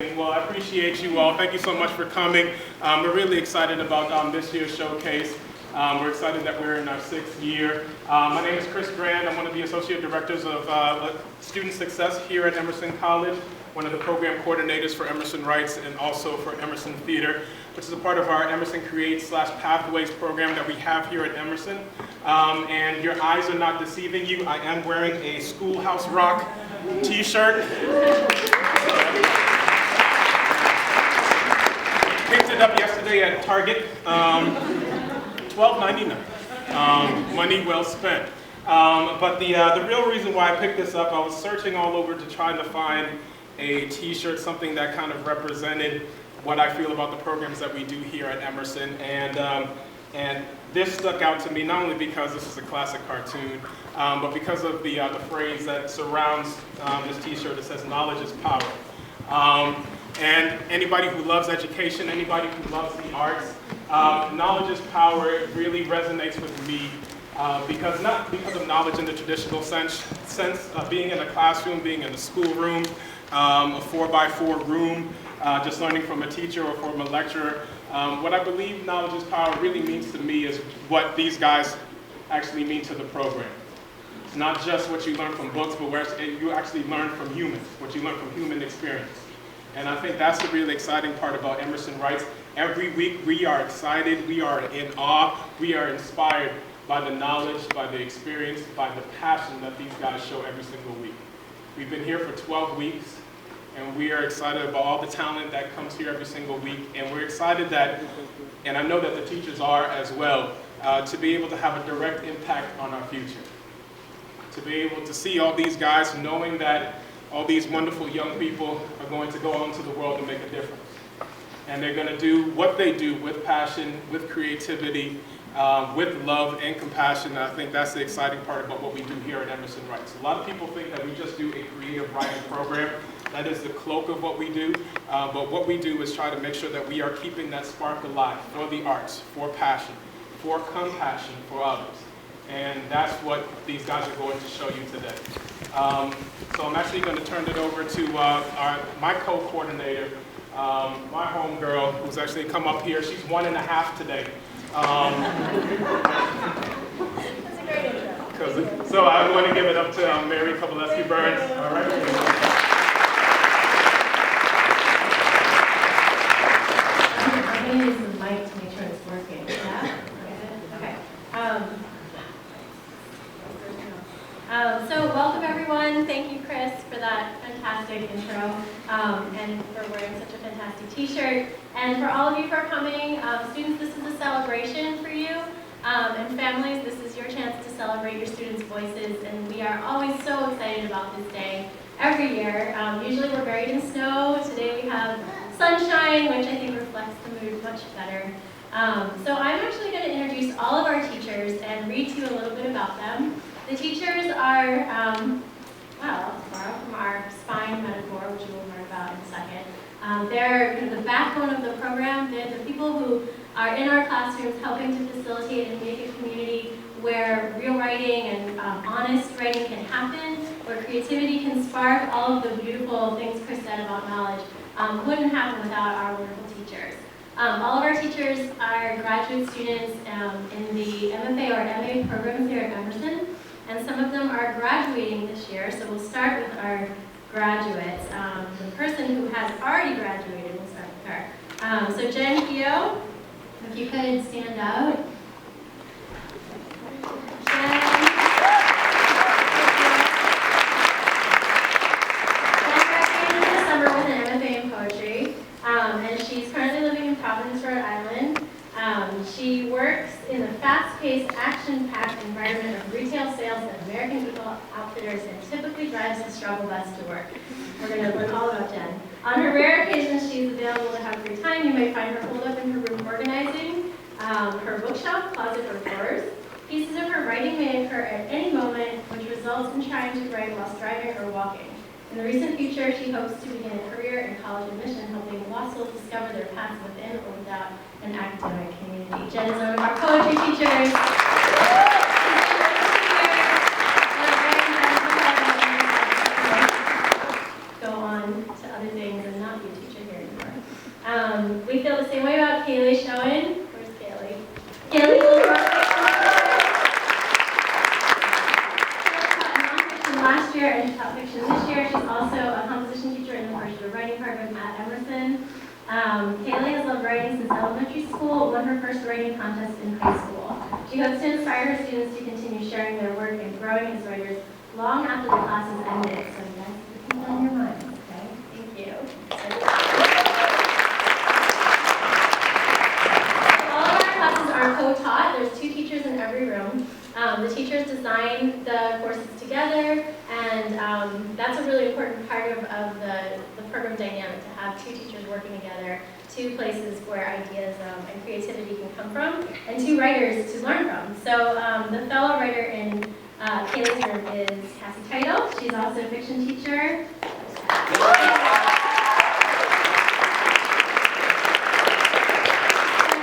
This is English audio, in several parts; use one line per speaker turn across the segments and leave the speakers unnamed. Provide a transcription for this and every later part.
Well, I appreciate you all. Thank you so much for coming. We're really excited about this year's showcase. We're excited that we're in our 6th year. My name is Chris Grand. I'm one of the Associate Directors of Student Success here at Emerson College, one of the program coordinators for EmersonWRITES and also for Emerson Theater, which is a part of our EmersonCreates/Pathways program that we have here at Emerson. And your eyes are not deceiving you. I am wearing a Schoolhouse Rock t-shirt. Picked it up yesterday at Target, $12.99. Money well spent. But the real reason why I picked this up, I was searching all over to try to find a t-shirt, something that kind of represented what I feel about the programs that we do here at Emerson. And this stuck out to me not only because this is a classic cartoon, but because of the phrase that surrounds this t-shirt. It says, "Knowledge is power." And anybody who loves education, anybody who loves the arts, knowledge is power. It really resonates with me not because of knowledge in the traditional sense of being in a classroom, being in a schoolroom, a 4x4 room, just learning from a teacher or from a lecturer. What I believe knowledge is power really means to me is what these guys actually mean to the program. It's not just what you learn from books, but where you actually learn from humans, what you learn from human experience. And I think that's the really exciting part about EmersonWRITES. Every week we are excited, we are in awe, we are inspired by the knowledge, by the experience, by the passion that these guys show every single week. We've been here for 12 weeks, and we are excited about all the talent that comes here every single week. And we're excited that, and I know that the teachers are as well, to be able to have a direct impact on our future. To be able to see all these guys knowing that all these wonderful young people are going to go out into the world and make a difference. And they're going to do what they do with passion, with creativity, with love and compassion. And I think that's the exciting part about what we do here at EmersonWRITES. A lot of people think that we just do a creative writing program. That is the cloak of what we do. But what we do is try to make sure that we are keeping that spark alive for the arts, for passion, for compassion for others. And that's what these guys are going to show you today. So I'm actually going to turn it over to my co-coordinator, my homegirl, who's actually come up here. She's 1.5 today.
That's a great intro.
So I want to give it up to Mary Kovalevsky-Burns. All right.
I'm going to use the mic to make sure it's working. Yeah? Okay. So welcome everyone. Thank you, Chris, for that fantastic intro and for wearing such a fantastic t-shirt. And for all of you who are coming, students, this is a celebration for you. And families, this is your chance to celebrate your students' voices. And we are always so excited about this day every year. Usually we're buried in snow. Today we have sunshine, which I think reflects the mood much better. So I'm actually going to introduce all of our teachers and read to you a little bit about them. The teachers are, well, borrow from our spine metaphor, which you will learn about in a second. They're kind of the backbone of the program. They're the people who are in our classrooms helping to facilitate and make a community where real writing and honest writing can happen, where creativity can spark. All of the beautiful things Chris said about knowledge wouldn't happen without our wonderful teachers. All of our teachers are graduate students in the MFA or MA programs here at Emerson. And some of them are graduating this year, so we'll start with our graduates. The person who has already graduated, we'll start with her. So Jen Keogh, if you could stand out. Jen graduated this summer with an MFA in poetry, and she's currently living in Providence, Rhode Island. She works in the fast-paced, action-packed environment of retail sales at American Eagle Outfitters and typically drives the struggle bus to work. We're going to learn all about Jen. On her rare occasions she's available to have free time, you may find her holed up in her room organizing her bookshelf, closet, or drawers. Pieces of her writing may occur at any moment, which results in trying to write while driving or walking. In the recent future, she hopes to begin a career in college admission, helping law schools discover their paths within or without an academic community. Jen is one of our poetry teachers. Go on to other things and not be a teacher. last year and she taught fiction this year. She's also a composition teacher in the first year writing program at Emerson. Kaylee has loved writing since elementary school, won her first writing contest in high school. She hopes to inspire her students to continue sharing their work and growing as writers long after the class is ended. So you guys keep that in your minds, okay? Thank you. All of our classes are co-taught. There's 2 teachers in every room. The teachers design the courses together, and that's a really important part of the program dynamic, to have 2 teachers working together, 2 places where ideas and creativity can come from, and 2 writers to learn from. So the fellow writer in Kaylee's room is Cassie Title. She's also a fiction teacher.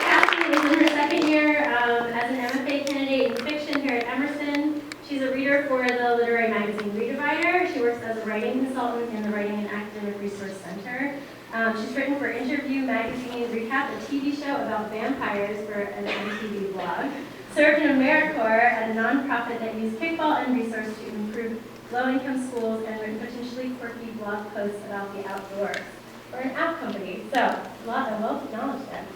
Cassie is in her second year as an MFA candidate in fiction here at Emerson. She's a reader for the literary magazine Redivider. She works as a writing consultant in the Writing and Academic Resource Center. She's written for Interview Magazine Recap, a TV show about vampires for an MTV blog. Served in AmeriCorps at a nonprofit that used kickball and resource to improve low-income schools, and written potentially quirky blog posts about the outdoors. We're an app company, so a lot of wealth of knowledge there.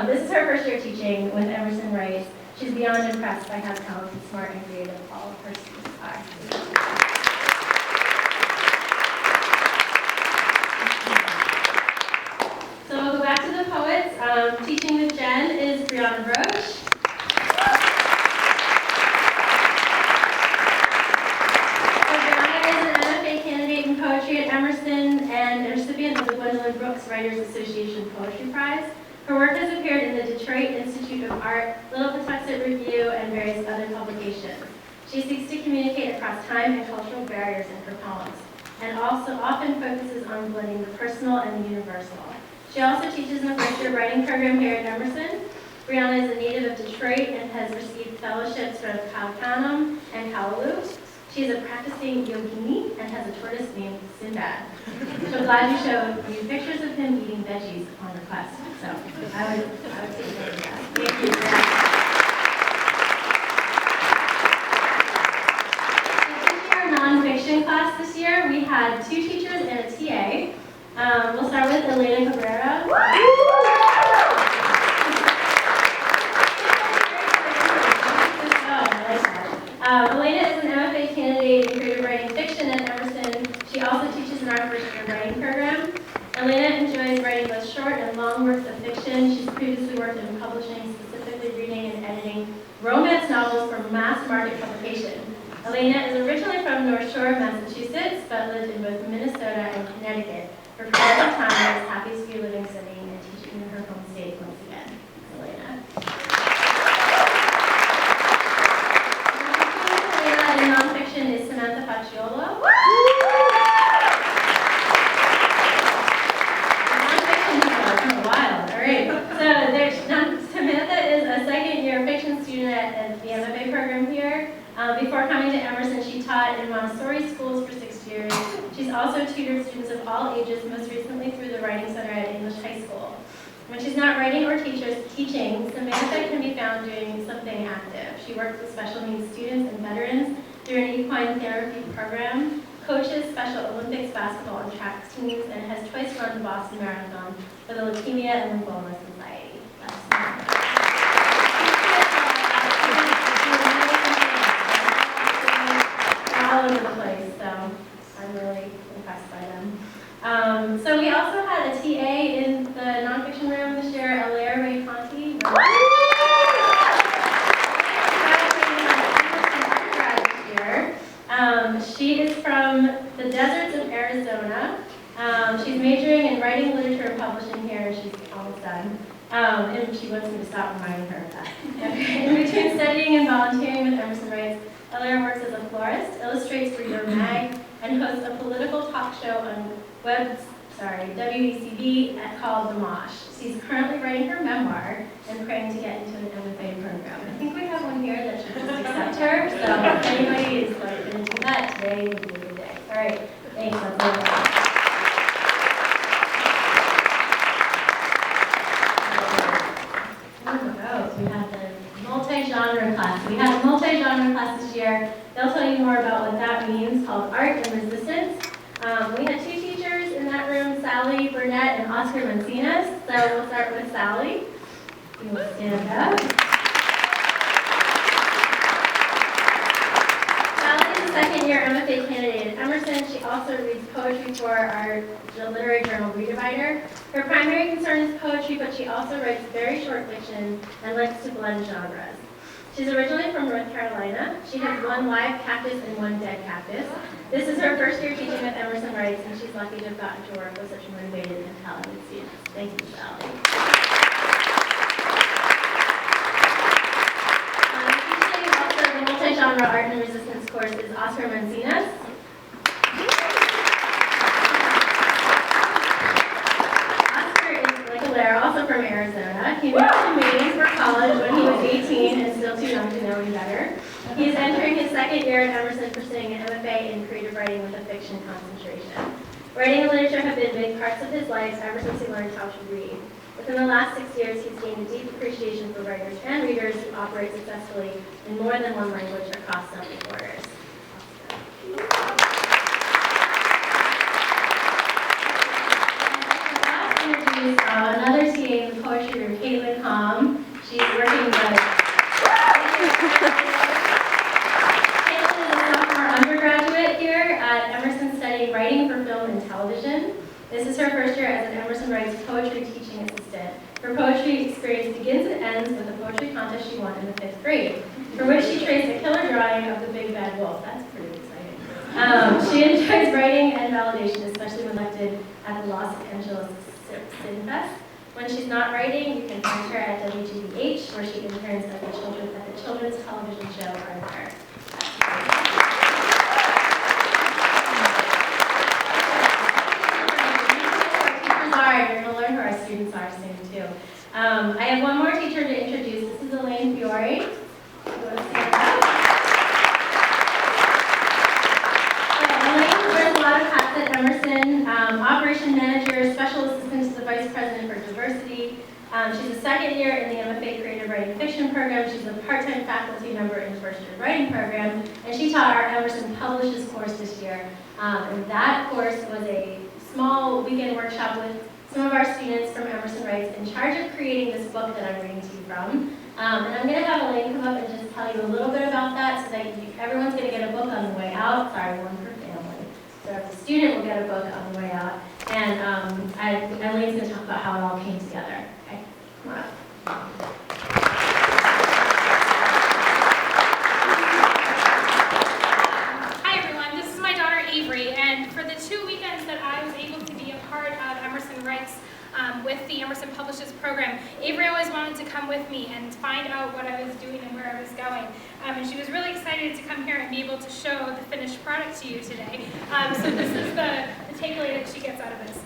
This is her first year teaching with Emerson Writes. She's beyond impressed by how talented, smart, and creative all of her students are. So we'll go back to the poets. Teaching with Jen is Brianna Roche. At Emerson and a recipient of the Gwendolyn Brooks Writers Association Poetry Prize. Her work has appeared in the Detroit Institute of Art, Little Patuxent Review, and various other publications. She seeks to communicate across time and cultural barriers in her poems, and also often focuses on blending the personal and the universal. She also teaches in the first year writing program here at Emerson. Brianna is a native of Detroit and has received fellowships from Calcanum and Kalaloo. She is a practicing yogini and has a tortoise named Sinbad. So glad you showed you pictures of him eating veggies on request. So I would take note of that. Thank you for that. So this year, nonfiction class this year, we had 2 teachers and a TA. We'll start with Elena Cabrera. Elena is an MFA candidate in creative writing fiction at Emerson. She also teaches in our first year writing program. Elena enjoys writing both short and long works of fiction. She's previously worked in publishing, specifically reading and editing romance novels for mass market publication. Elena is originally from North Shore, Massachusetts, but lived in both Minnesota and Connecticut. For quite some time, I was happy to be living, studying, and teaching in her home state once again. Elena. In nonfiction is Samantha Facciolo. Nonfiction is wild. All right. So Samantha is a second-year fiction student at the MFA program here. Before coming to Emerson, she taught in Montessori schools for 6 years. She's also tutored students of all ages, most recently through the Writing Center at English High School. When she's not writing or teaching, Samantha can be found doing something active. She works with special needs students and veterans through an equine therapy program, coaches Special Olympics basketball and track teams, and has twice run the Boston Marathon for the Leukemia and Lymphoma Society. They're all over the place, so I'm really impressed by them. So we also had a TA in the nonfiction room this year, Alaire Ray Conti. She is from the deserts of Arizona. She's majoring in writing, literature, and publishing here, and she's almost done. And she wants me to stop reminding her of that. Okay. In between studying and volunteering with Emerson Writes, Alaire works as a florist, illustrates for Your Mag, and hosts a political talk show on WECB called The Mosh. She's currently writing her memoir and praying to get into an MFA program. I think we have one here that should just accept her, so if anybody is going to do that, today would be a good day. All right, thanks. That's all. We had the multi-genre class. We had a multi-genre class this year. They'll tell you more about what that means called Art and Resistance. We had two teachers in that room, Sally Burnett and Oscar Mancinas. So we'll start with Sally. You will stand up. Sally is a second-year MFA candidate at Emerson. She also reads poetry for our literary journal, Redivider. Her primary concern is poetry, but she also writes very short fiction and likes to blend genres. She's originally from North Carolina. She has one live cactus and one dead cactus. This is her first year teaching with Emerson Writes, and she's lucky to have gotten to work with such motivated and talented students. Thank you, Sally. Teaching also the multi-genre art and resistance course is Oscar Mancinas. Oscar is like Blair, also from Arizona. He moved to Maine for college when he was 18 and still too young to know any better. He is entering his second year at Emerson pursuing an MFA in creative writing with a fiction concentration. Writing and literature have been big parts of his life ever since he learned how to read. Within the last 6 years, he's gained a deep appreciation for writers and readers who operate successfully in more than one language across several borders. Another TA in the poetry room, Caitlin Hom. She's working with Caitlin is a sophomore undergraduate here at Emerson studying writing for film and television. This is her first year as an Emerson Writes poetry teaching assistant. Her poetry experience begins and ends with a poetry contest she won in the 5th grade, for which she traced a killer drawing of the big bad wolf. That's pretty exciting. She enjoys writing and validation, especially when elected at the Los Angeles Sin Fest. When she's not writing, you can find her at WGBH, where she interns at the children's television show Arthur. You're going to learn who our students are soon, too. I have one more teacher to introduce. This is Elaine Fiore. You want to stand up? Elaine wears a lot of hats at Emerson. Operation manager, special assistant to the vice president for diversity. She's a second year in the MFA Creative Writing Fiction program. She's a part-time faculty member in the first year writing program. And she taught our Emerson Publishes course this year. And that course was a small weekend workshop with some of our students from Emerson Writes in charge of creating this book that I'm reading to you from. And I'm going to have Elaine come up and just tell you a little bit about that so that everyone's going to get a book on the way out. Sorry, one per family. So if the student will get a book on the way out. And Elaine's going to talk about how it all came together. Okay, come on up.
Hi everyone, this is my daughter Avery, and for the 2 weekends that I was able to be a part of Emerson Writes with the Emerson Publishes program, Avery always wanted to come with me and find out what I was doing and where I was going. And she was really excited to come here and be able to show the finished product to you today. So this is the takeaway that she gets out of this.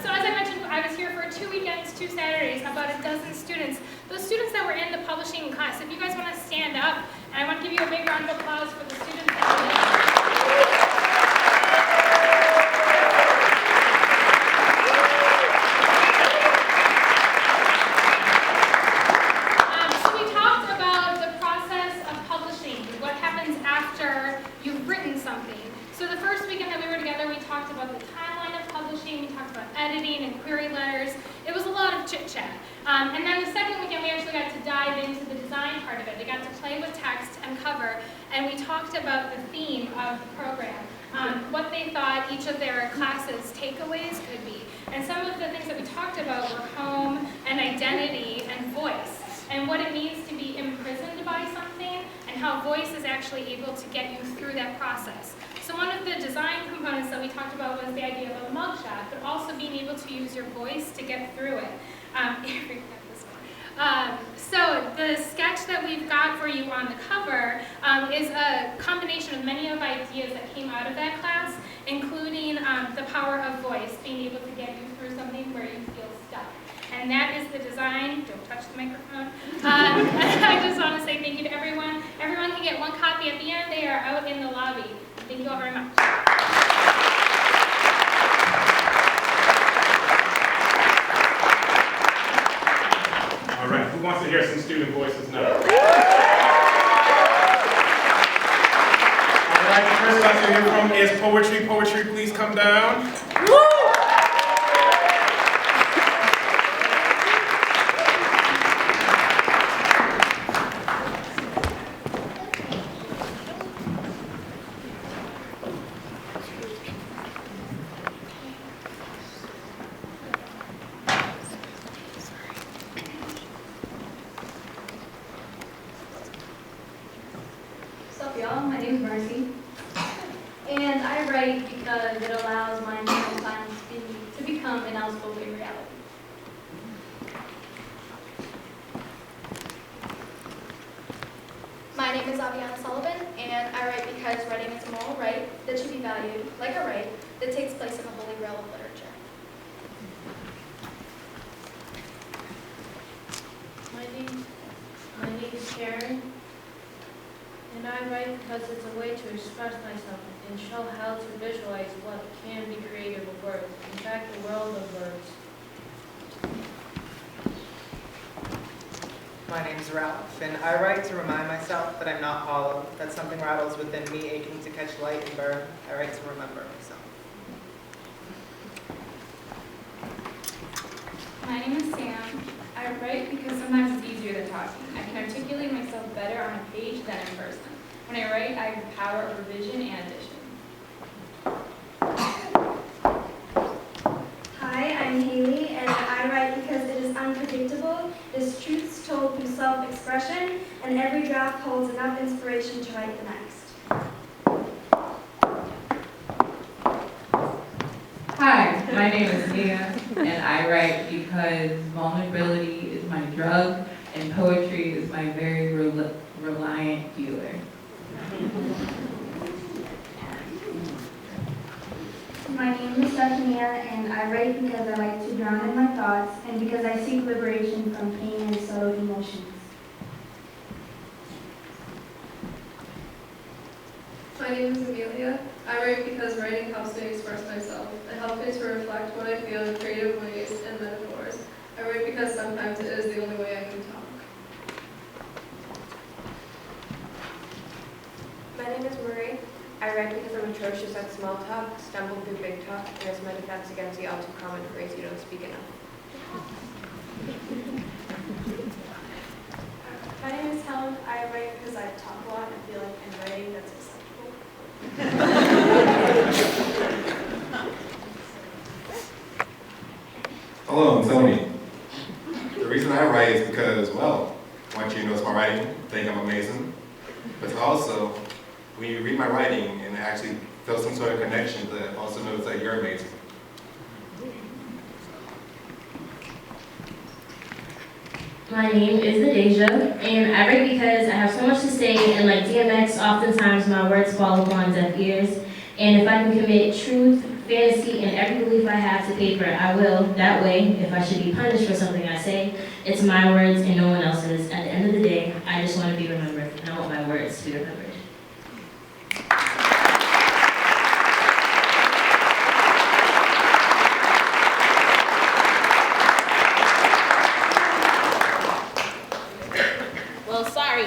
So as I mentioned, I was here for 2 weekends, 2 Saturdays, about a dozen students. Those students that were in the publishing class, if you guys want to stand up, and I want to give you a big round of applause for the students that were there. Editing and query letters. It was a lot of chit-chat. And then the second weekend, we actually got to dive into the design part of it. We got to play with text and cover, and we talked about the theme of the program, what they thought each of their classes' takeaways could be. And some of the things that we talked about were home and identity and voice, and what it means to be imprisoned by something, and how voice is actually able to get you through that process. So one of the design components that we talked about was the idea of a mugshot, but also being able to use your voice to get through it. So the sketch that we've got for you on the cover is a combination of many of ideas that came out of that class, including the power of voice, being able to get you through something where you feel stuck. And that is the design. Don't touch the microphone. I just want to say thank you to everyone. Everyone can get one copy at the end. They are out in the lobby. Thank you all very much.
All right, who wants to hear some student voices now? All right, first class to hear from is poetry. Poetry, please come down.
What's up, y'all? My name is Mercy, and I write because it allows my internal science to become an outspoken reality.
My name is Aviana Sullivan, and I write because writing is a moral right that should be valued, like a right that takes place in the holy grail of literature.
My name is Karen, and I write because it's a way to express myself and show how to visualize what can be created with words. In fact, the world of words.
My name's Ralph, and I write to remind myself that I'm not hollow, that something rattles within me aching to catch light and burn. I write to remember myself.
My name is Sam. I write because sometimes it's easier than talking. I can articulate myself better on a page than in person. When I write, I have the power of revision and addition.
Hi, I'm Haley, and I write because it is unpredictable, it is truths told through self-expression, and every draft holds enough inspiration to write the next.
Hi, my name is Nia, and I write because vulnerability is my drug, and poetry is my very reliant dealer.
My name is Stephania, and I write because I like to drown in my thoughts, and because I seek liberation from pain and subtle emotions.
My name is Amelia. I write because writing helps me express myself. It helps me to reflect what I feel in creative ways and metaphors. I write because sometimes it is the only way I can talk.
My name is Marie. I write because I'm atrocious at small talk, stumble through big talk, and as my defense against the all too common phrase, you don't speak enough.
My name is Helen. I write because I talk a lot and feel like in writing that's acceptable.
Hello, I'm Tony. The reason I write is because, well, I want you to notice my writing, think I'm amazing, but also, when you read my writing and actually feel some sort of connection, to also notice that you're amazing.
My name is Nadeja, and I write because I have so much to say, and like DMX, oftentimes my words fall upon deaf ears. And if I can commit truth, fantasy, and every belief I have to paper, I will. That way, if I should be punished for something I say, it's my words and no one else's. At the end of the day, I just want to be remembered, and I want my words to be remembered.
Well, sorry,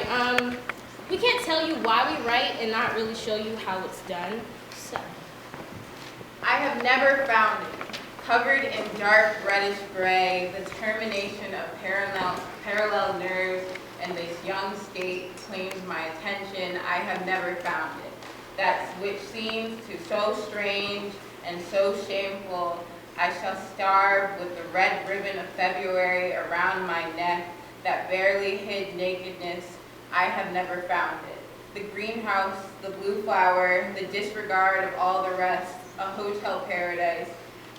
we can't tell you why we write and not really show you how it's done, so.
I have never found it. Covered in dark reddish gray, the termination of parallel nerves and this young skate claims my attention. I have never found it. That which seems to so strange and so shameful, I shall starve with the red ribbon of February around my neck, that barely hid nakedness. I have never found it. The greenhouse, the blue flower, the disregard of all the rest, a hotel paradise,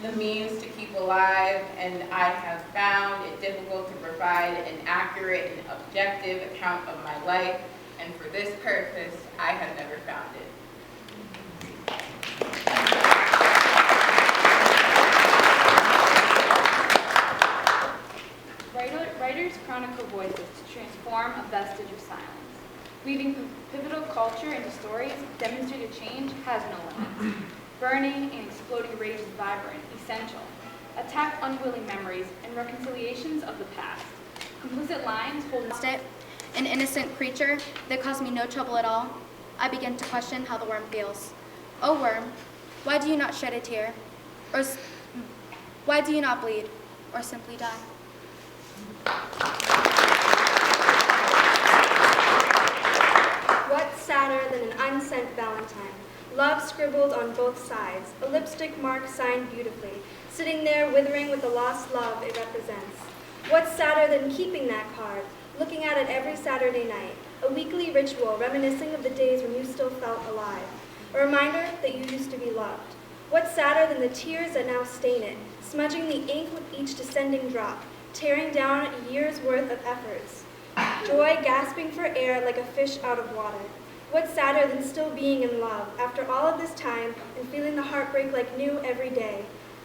the means to keep alive, and I have found it difficult to provide an accurate and objective account of my life, and for this purpose, I have never found it.
Writers chronicle voices to transform a vestige of silence. Weaving pivotal culture into stories, demonstrated change has no limits. Burning and exploding rage is vibrant, essential. Attack unwilling memories and reconciliations of the past. Complicit lines hold
An innocent creature that caused me no trouble at all. I begin to question how the worm feels. Oh worm, why do you not shed a tear? Or why do you not bleed? Or simply die?
What's sadder than an unsent Valentine? Love scribbled on both sides, a lipstick mark signed beautifully, sitting there withering with the lost love it represents. What's sadder than keeping that card, looking at it every Saturday night, a weekly ritual reminiscing of the days when you still felt alive, a reminder that you used to be loved. What's sadder than the tears that now stain it, smudging the ink with each descending drop, tearing down a year's worth of efforts. Joy gasping for air like a fish out of water. What's sadder than still being in love after all of this time and feeling the heartbreak like new every day?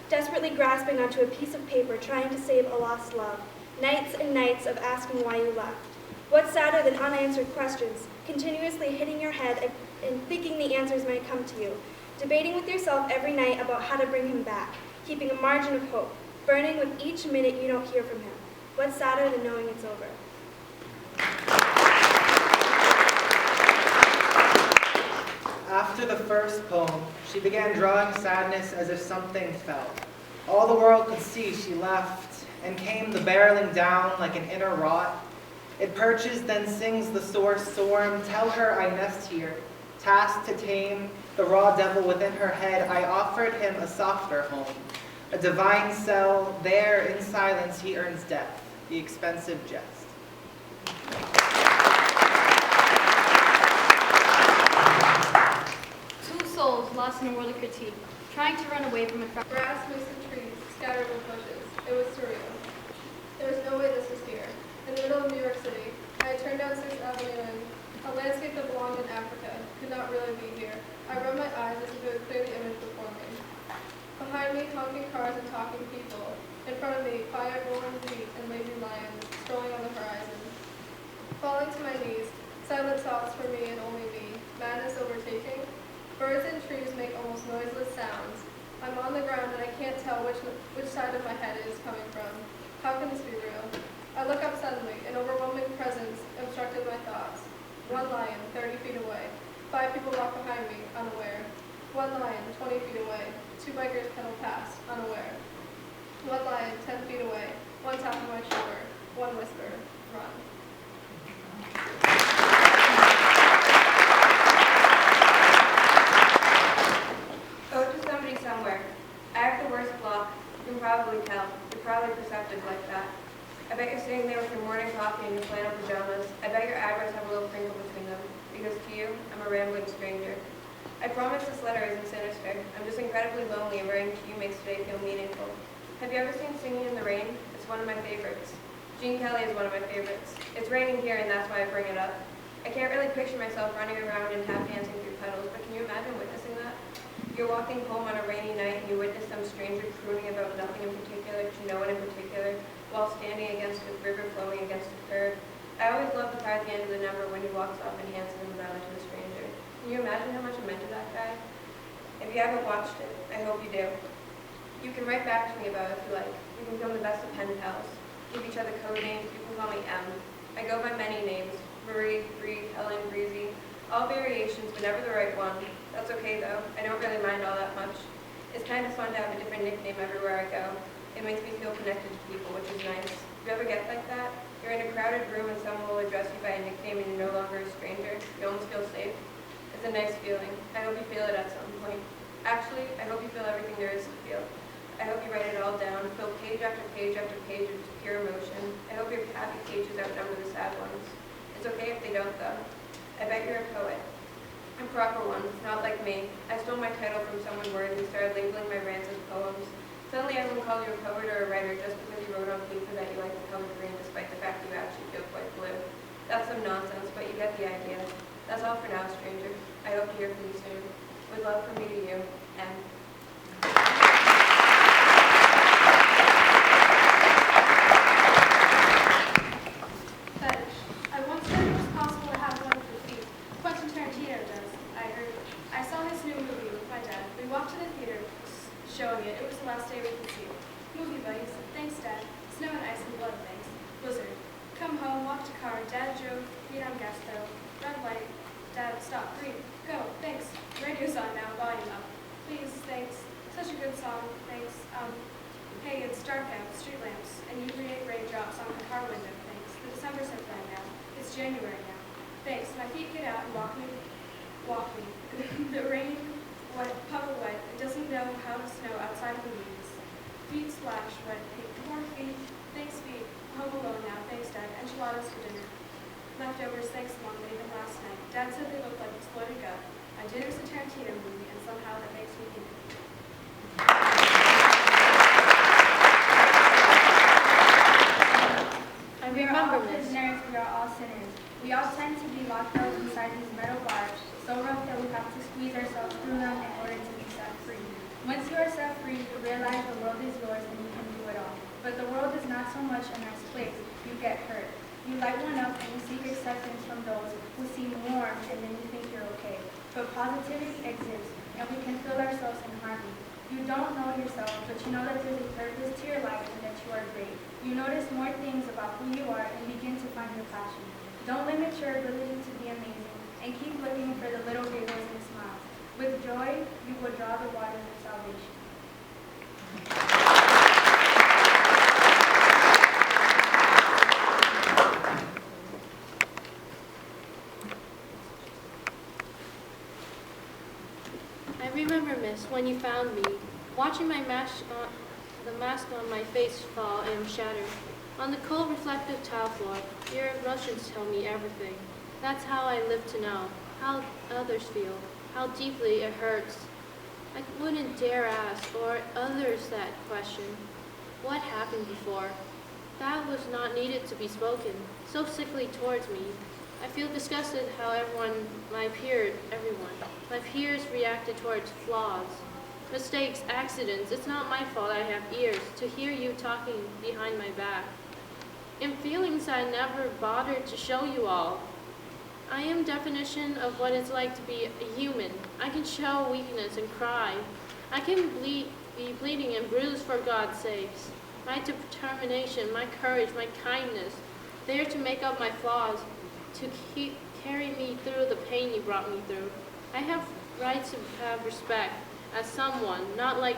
Desperately grasping onto a piece of paper trying to save a lost love. Nights and nights of asking why you left. What's sadder than unanswered questions, continuously hitting your head and thinking the answers might come to you. Debating with yourself every night about how to bring him back, keeping a margin of hope, burning with each minute you don't hear from him. What's sadder than knowing it's over?
After the first poem, she began drawing sadness as if something fell. All the world could see she left, and came the barreling down like an inner rot. It perches, then sings the sore storm, tell her I nest here, tasked to tame the raw devil within her head. I offered him a softer home, a divine cell. There in silence he earns death, the expensive jest.
Two souls lost in a world of critique, trying to run away from a
Grass, moose, and trees scattered with bushes. It was surreal. There was no way this was here. In the middle of New York City, I had turned down 6th Avenue and a landscape that belonged in Africa could not really be here. I rubbed my eyes as if it would clear the image before me. Behind me, honking cars and talking people. In front of me, quiet rolling feet and lazy lions strolling on the horizon. Falling to my knees, silent thoughts for me and only me. Madness overtaking. Birds and trees make almost noiseless sounds. I'm on the ground and I can't tell which side of my head it is coming from. How can this be real? I look up suddenly. An overwhelming presence obstructed my thoughts. One lion, 30 feet away. 5 people walk behind me, unaware. One lion, 20 feet away. 2 bikers pedal past, unaware. One lion, 10 feet away. One tap on my shoulder. One whisper, run.
Go to somebody somewhere. I have the worst block. You can probably tell. You're probably perceptive like that. I bet you're sitting there with your morning coffee and your flannel pajamas. I bet your eyebrows have a little crinkle between them. Because to you, I'm a rambling stranger. I promise this letter isn't sinister. I'm just incredibly lonely and writing to you makes today feel meaningful. Have you ever seen Singing in the Rain? It's one of my favorites. Gene Kelly is one of my favorites. It's raining here and that's why I bring it up. I can't really picture myself running around and tap dancing through puddles, but can you imagine witnessing that? You're walking home on a rainy night and you witness some stranger crooning about nothing in particular to no one in particular while standing against the river flowing against the curb. I always love the part at the end of the number when he walks off and hands the umbrella to the stranger. Can you imagine how much it meant to that guy? If you haven't watched it, I hope you do. You can write back to me about it if you like. We can become the best of pen pals. Give each other code names. You can call me M. I go by many names. Marie, Bree, Helen, Breezy. All variations, but never the right one. That's okay though. I don't really mind all that much. It's kind of fun to have a different nickname everywhere I go. It makes me feel connected to people, which is nice. Do you ever get like that? You're in a crowded room and someone will address you by a nickname and you're no longer a stranger. You almost feel safe. It's a nice feeling. I hope you feel it at some point. Actually, I hope you feel everything there is to feel. I hope you write it all down, fill page after page after page of just pure emotion. I hope your happy pages outnumber the sad ones. It's okay if they don't, though. I bet you're a poet. A proper one, not like me. I stole my title from someone worthy and started labeling my rants as poems. Suddenly everyone called you a poet or a writer just because you wrote on paper that you like the color green despite the fact you actually feel quite blue. That's some nonsense, but you get the idea. That's all for now, stranger. I hope to hear from you soon. With love from me to you, M.
Fetish. I once heard it was possible to have wonderful feet. Quentin Tarantino does, I heard. I saw his new movie with my dad. We walked to the theater showing it. It was the last day we could see it. Movie buddies. Thanks, Dad. Snow and ice and blood things. Blizzard. Come home, walked a car. Dad drove, feet on gas pedal. Red light. Dad, stop, breathe, go, thanks. Radio's on now, volume up. Please, thanks. Such a good song, thanks. Hey, it's dark out, street lamps, and you create raindrops on the car window, thanks. The December sent by now. It's January now. Thanks. My feet get out and walk me. The rain, wet, puddle wet. It doesn't know how to snow outside of the leaves. Feet splash, red, pink. Poor feet. Thanks, feet. Home alone now. Thanks, Dad. Enchiladas for dinner. Leftovers, thanks, Mom. Made them last night. Dad said they looked like exploded gut. My dinner's a Tarantino movie, and somehow that makes me think of you.
We are all prisoners, we are all sinners. We all tend to be locked up inside these metal bars, so rough that we have to squeeze ourselves through them in order to be set free. Once you are set free, you realize the world is yours and you can do it all. But the world is not so much a nice place. You get hurt. You light one up and you seek acceptance from those who seem warm, and then you think you're okay. But positivity exists, and we can feel ourselves in harmony. You don't know yourself, but you know that there's a purpose to your life and that you are great. You notice more things about who you are and begin to find your passion. Don't limit your ability to be amazing, and keep looking for the little giggles and smiles. With joy, you will draw the waters of salvation.
I remember, miss, when you found me, watching the mask on my face fall and shatter. On the cold, reflective tile floor, your emotions tell me everything. That's how I live to know, how others feel, how deeply it hurts. I wouldn't dare ask, or others that question, what happened before? That was not needed to be spoken, so sickly towards me. I feel disgusted how my peers reacted towards flaws, mistakes, accidents. It's not my fault I have ears to hear you talking behind my back. In feelings I never bothered to show you all. I am definition of what it's like to be a human. I can show weakness and cry. I can be bleeding and bruised for God's sakes. My determination, my courage, my kindness, there to make up my flaws, to carry me through the pain you brought me through. I have rights to have respect as someone, not like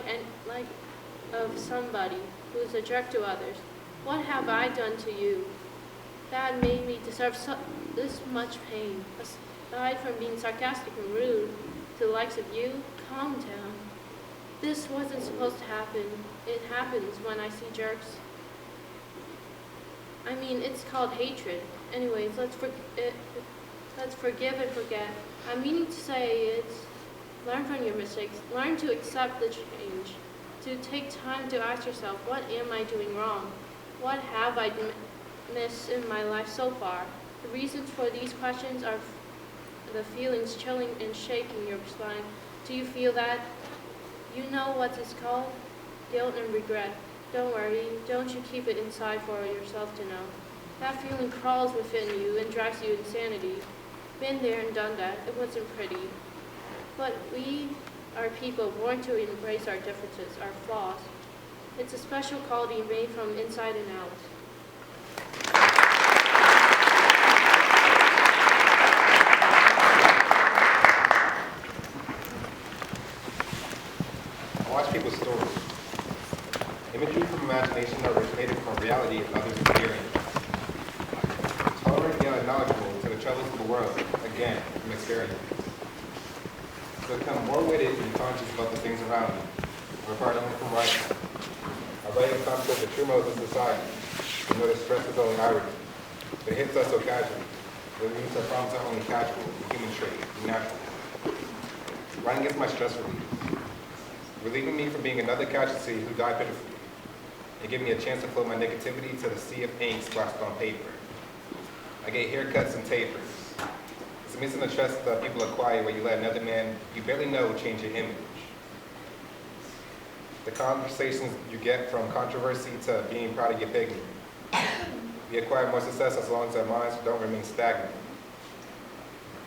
of somebody who's a jerk to others. What have I done to you that made me deserve this much pain? Aside from being sarcastic and rude to the likes of you, calm down. This wasn't supposed to happen. It happens when I see jerks. I mean, it's called hatred. Anyways, let's forgive and forget. I'm meaning to say it's learn from your mistakes. Learn to accept the change. To take time to ask yourself, what am I doing wrong? What have I missed in my life so far? The reasons for these questions are the feelings chilling and shaking your spine. Do you feel that? You know what it's called? Guilt and regret. Don't worry, don't you keep it inside for yourself to know. That feeling crawls within you and drives you insanity. Been there and done that. It wasn't pretty. But we are people born to embrace our differences, our flaws. It's a special quality made from inside and out.
I watch people's stories. Imagery from imagination that originated from reality of others' experience. Tolerant yet knowledgeable to the troubles of the world, again, from experience. To become more witted and conscious about the things around me, apart only from writing. I write in concept the true modes of society, to notice stress is only irony. It hits us so casually. It means our problems are only casual, a human trait, natural. Writing is my stress relief, relieving me from being another casualty who died pitifully, and giving me a chance to flow my negativity to the sea of ink splashed on paper. I get haircuts and tapers. It's missing the trust that people acquire where you let another man you barely know change your image. The conversations you get from controversy to being proud of your pigment. We acquire more success as long as our minds don't remain stagnant.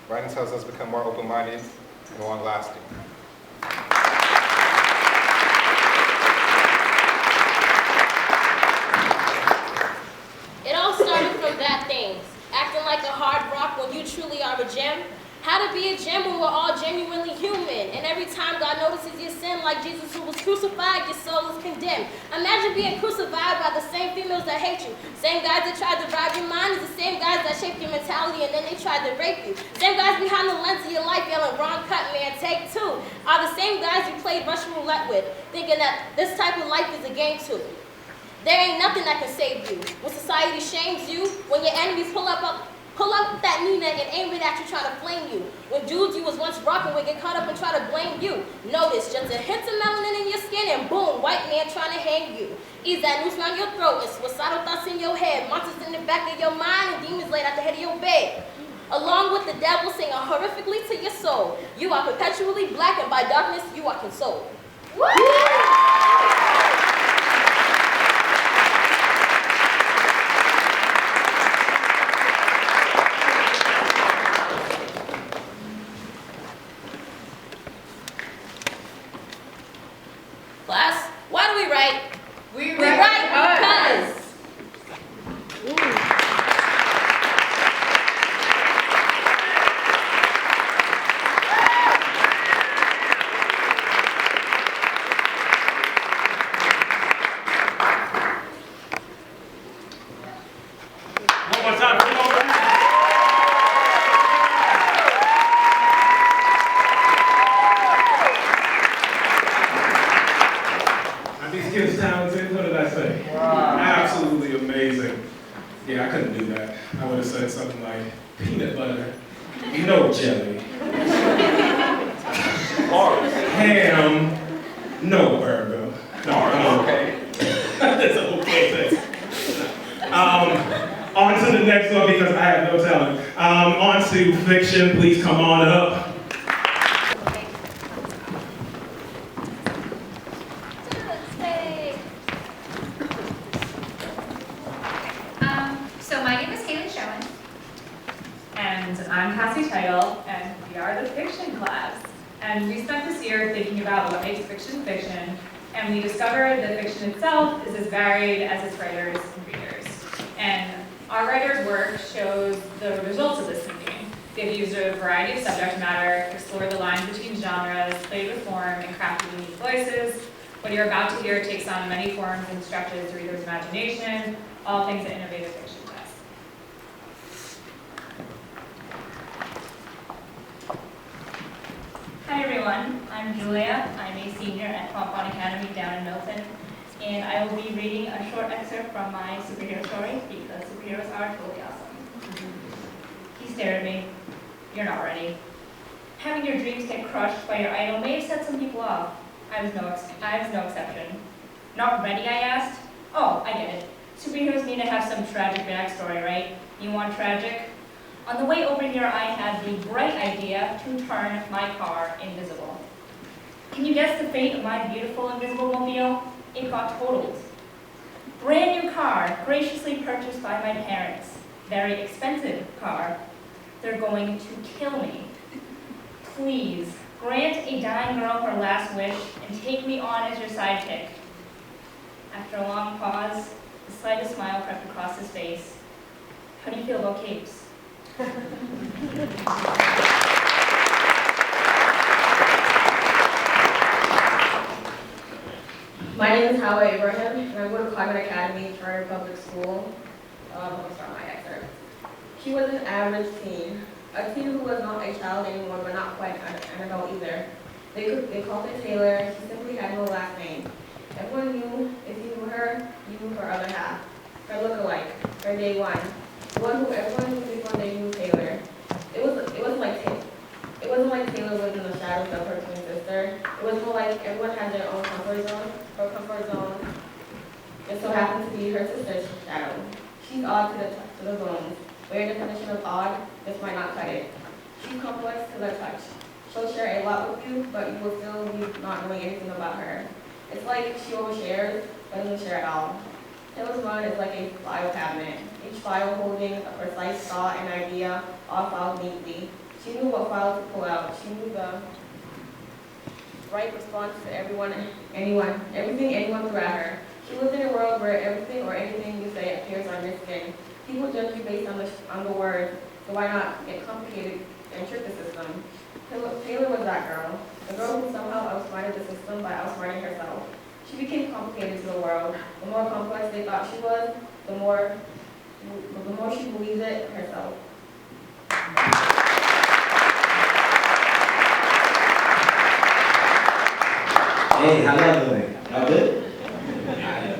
Writing helps us become more open-minded and long-lasting.
It all started from bad things. Acting like a hard rock when you truly are a gem. How God notices your sin like Jesus who was crucified, your soul is condemned. Imagine being crucified by the same females that hate you. Same guys that tried to rob your mind is the same guys that shaped your mentality and then they tried to rape you. Same guys behind the lens of your life yelling, wrong cut, man, take two, are the same guys you played Russian roulette with, thinking that this type of life is a game too. There ain't nothing that can save you. When society shames you, when your enemies pull up that knee neck and aim it at you trying to flame you. When dudes you was once rocking with get caught up and try to blame you. Notice just a hint of melanin in your skin and boom, white man trying to hang you. Ease that noose around your throat and suicidal thoughts in your head. Monsters in the back of your mind and demons laid at the head of your bed. Along with the devil singing horrifically to your soul. You are perpetually black and by darkness you are consoled. Class, why do we write?
We
write because.
One more time. Come on. Are these kids talented? What did I say? Wow. Absolutely amazing. Yeah, I couldn't do that. I would have said something like peanut butter, no jelly. Ham, no burger. No, okay. That's an okay thing. On to the next one because I have no talent. On to fiction. Please come on up.
So my name is Caitlin Schoen, and I'm Cassie Title, and we are the fiction class. And we spent this year thinking about what makes fiction fiction, and we discovered that fiction itself is as varied as its writers and readers. And our writers' work shows the results of this thinking. They've used a variety of subject matter, explored the lines between genres, played with form, and crafted unique voices. What you're about to hear takes on many forms and stretches the reader's imagination, all things that innovative fiction does. Hi everyone, I'm Julia. I'm a senior at Pompon Academy down in Milton, and I will be reading a short excerpt from my superhero story because superheroes are totally awesome. He stared at me. You're not ready. Having your dreams get crushed by your idol may have set some people off. I was no exception. Not ready, I asked? Oh, I get it. Superheroes need to have some tragic backstory, right? You want tragic? On the way over here, I had the bright idea to turn my car invisible. Can you guess the fate of my beautiful invisible mobile? It got totaled. Brand new car, graciously purchased by my parents. Very expensive car. They're going to kill me. Please, grant a dying girl her last wish and take me on as your sidekick. After a long pause, the slightest smile crept across his face. How do you feel about capes?
My name is Hawa Abraham, and I go to Climate Academy Charter Public School. Let me start my excerpt. She was an average teen, a teen who was not a child anymore, but not quite an adult either. They called her Taylor. She simply had no last name. Everyone knew if you knew her, you knew her other half, her look-alike, her day one, the one who everyone knew before they knew Taylor. It wasn't like Taylor was in the shadows of her twin sister. It was more like everyone had their own comfort zone. Her comfort zone just so happened to be her sister's shadow. She's odd to the bones. But your definition of odd just might not cut it. She's complex to the touch. She'll share a lot with you, but you will still be not knowing anything about her. It's like she overshares, but doesn't share at all. Taylor's mind is like a file cabinet, each file holding a precise thought and idea, all filed neatly. She knew what file to pull out. She knew the right response to everything anyone threw at her. She lives in a world where everything or anything you say appears on your skin. People judge you based on the word, so why not get complicated and trick the system. Taylor was that girl, the girl who somehow outsmarted the system by outsmarting herself. She became complicated to the world. The more complex they thought she was, the more she believed it herself.
Hey, how y'all doing? Y'all good?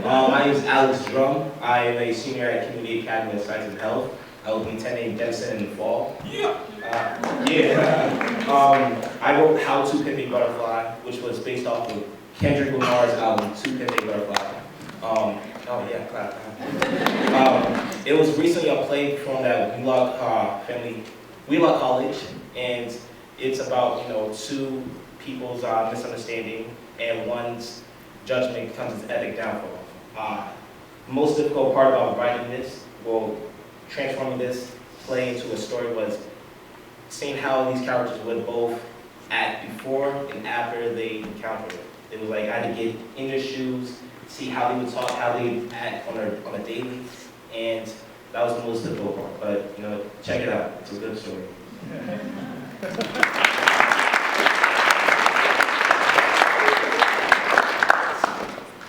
My name is Alex Drum. I am a senior at Community Academy of Science and Health. I will be attending Denison in the fall. I wrote How to Pimp a Butterfly, which was based off of Kendrick Lamar's album, To Pimp a Butterfly. Clap. It was recently a play from that Wheelock College, and it's about, two people's misunderstanding and one's judgment becomes its epic downfall. The most difficult part about writing this, transforming this play into a story, was seeing how these characters would both act before and after they encountered it. It was like I had to get in their shoes, see how they would talk, how they would act on a daily, and that was the most difficult part. But check it out. It's a good story.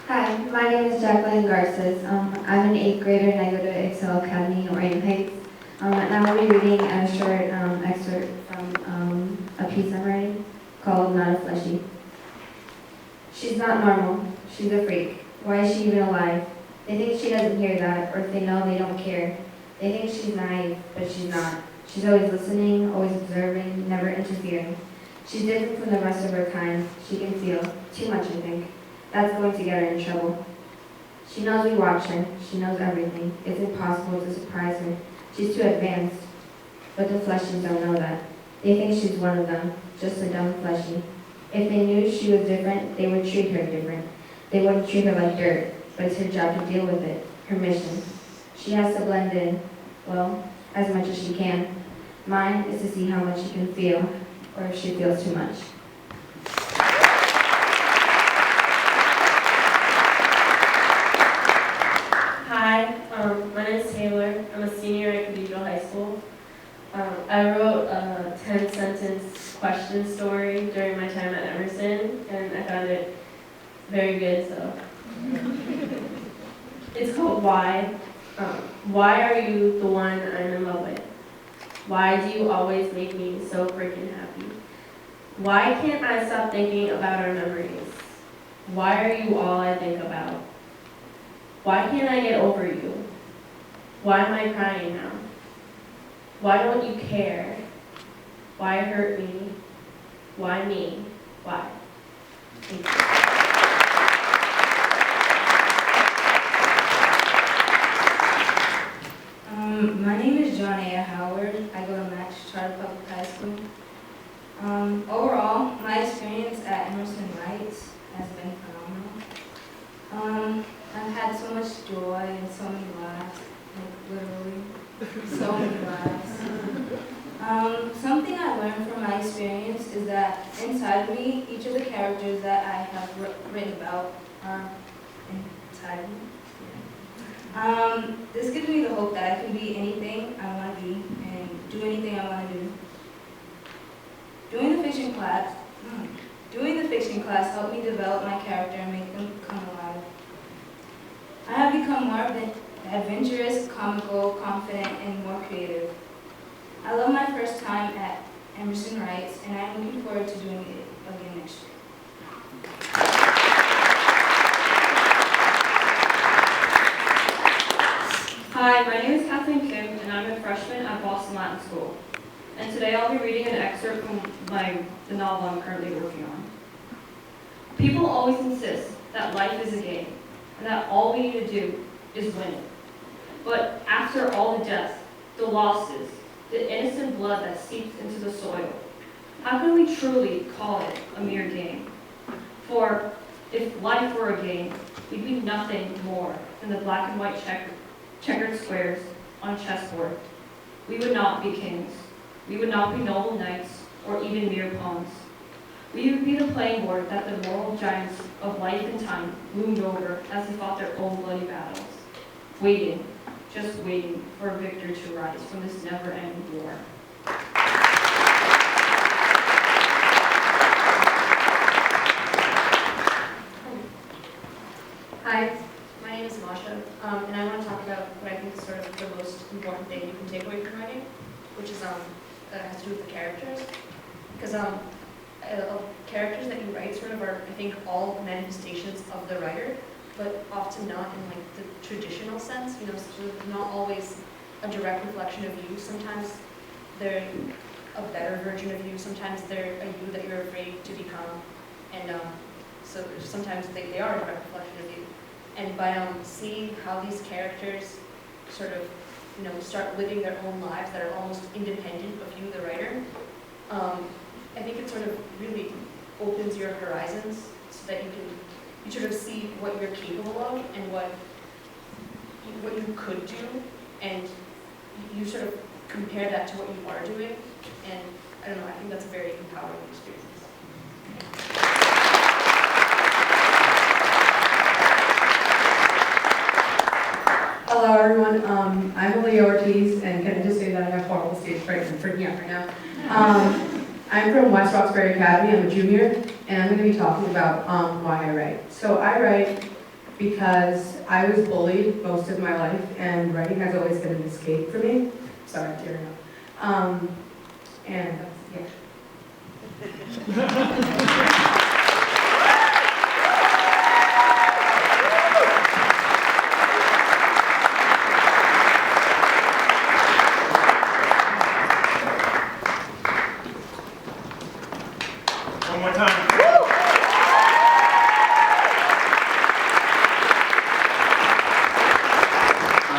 Hi, my name is Jacqueline Garces. I'm an 8th grader and I go to Excel Academy or Aim Heights. And I will be reading a short excerpt from a piece I'm writing called Not a Fleshy. She's not normal. She's a freak. Why is she even alive? They think she doesn't hear that, or if they know, they don't care. They think she's naive, but she's not. She's always listening, always observing, never interfering. She's different from the rest of her kind. She can feel. Too much, I think. That's going to get her in trouble. She knows we watch her. She knows everything. It's impossible to surprise her. She's too advanced. But the fleshies don't know that. They think she's one of them, just a dumb fleshie. If they knew she was different, they would treat her different. They wouldn't treat her like dirt, but it's her job to deal with it, her mission. She has to blend in, as much as she can. Mine is to see how much she can feel, or if she feels too much.
Hi, my name is Taylor. I'm a senior at Cathedral High School. I wrote a 10-sentence question story during my time at Emerson, and I found it very good, so. It's called Why. Why are you the one I'm in love with? Why do you always make me so freaking happy? Why can't I stop thinking about our memories? Why are you all I think about? Why can't I get over you? Why am I crying now? Why don't you care? Why hurt me? Why me? Why? Thank you.
My name is John A. Howard. I go to Max Charter Public High School. Overall, my experience at EmersonWRITES has been phenomenal. I've had so much joy and so many laughs, like literally, so many laughs. Something I learned from my experience is that inside of me, each of the characters that I have written about are inside of me. This gives me the hope that I can be anything I want to be and do anything I want to do. Doing the fiction class helped me develop my character and make them come alive. I have become more adventurous, comical, confident, and more creative. I love my first time at EmersonWRITES, and I'm looking forward to doing it again next year.
Hi, my name is Kathleen Kim, and I'm a freshman at Boston Latin School. And today I'll be reading an excerpt from the novel I'm currently working on. People always insist that life is a game, and that all we need to do is win it. But after all the death, the losses, the innocent blood that seeps into the soil, how can we truly call it a mere game? For if life were a game, we'd be nothing more than the black and white checkered squares on a chessboard. We would not be kings. We would not be noble knights or even mere pawns. We would be the playing board that the moral giants of life and time loomed over as they fought their own bloody battles, waiting, just waiting for a victor to rise from this never-ending war.
Hi, my name is Masha, and I want to talk about what I think is sort of the most important thing you can take away from writing, which is has to do with the characters. Because characters that you write sort of are, I think, all manifestations of the writer, but often not in like the traditional sense. You know, sort of not always a direct reflection of you. Sometimes they're a better version of you. Sometimes they're a you that you're afraid to become, and so sometimes they are a direct reflection of you. And by seeing how these characters sort of, you know, start living their own lives that are almost independent of you, the writer, I think it sort of really opens your horizons so that you sort of see what you're capable of and what you could do, and you sort of compare that to what you are doing. And I don't know, I think that's a very empowering experience.
Hello everyone, I'm Aaliyah Ortiz, and can I just say that I have horrible stage fright and freaking out right now. I'm from West Roxbury Academy, I'm a junior, and I'm going to be talking about why I write. So I write because I was bullied most of my life, and writing has always been an escape for me. Sorry, I'm tearing up. And yeah.
One more time. I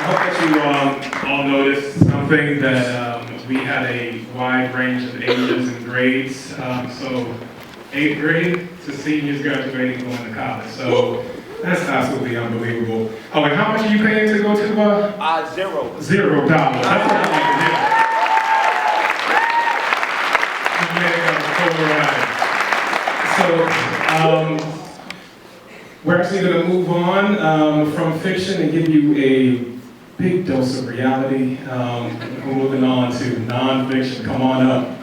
hope that you all noticed something, that we had a wide range of ages and grades. So 8th grade to seniors graduating going to college. So that's absolutely unbelievable. Oh, and how much are you paying to go to $0. $0. That's what I like to hear. So, we're actually going to move on from fiction and give you a big dose of reality. We're moving on to nonfiction. Come on up.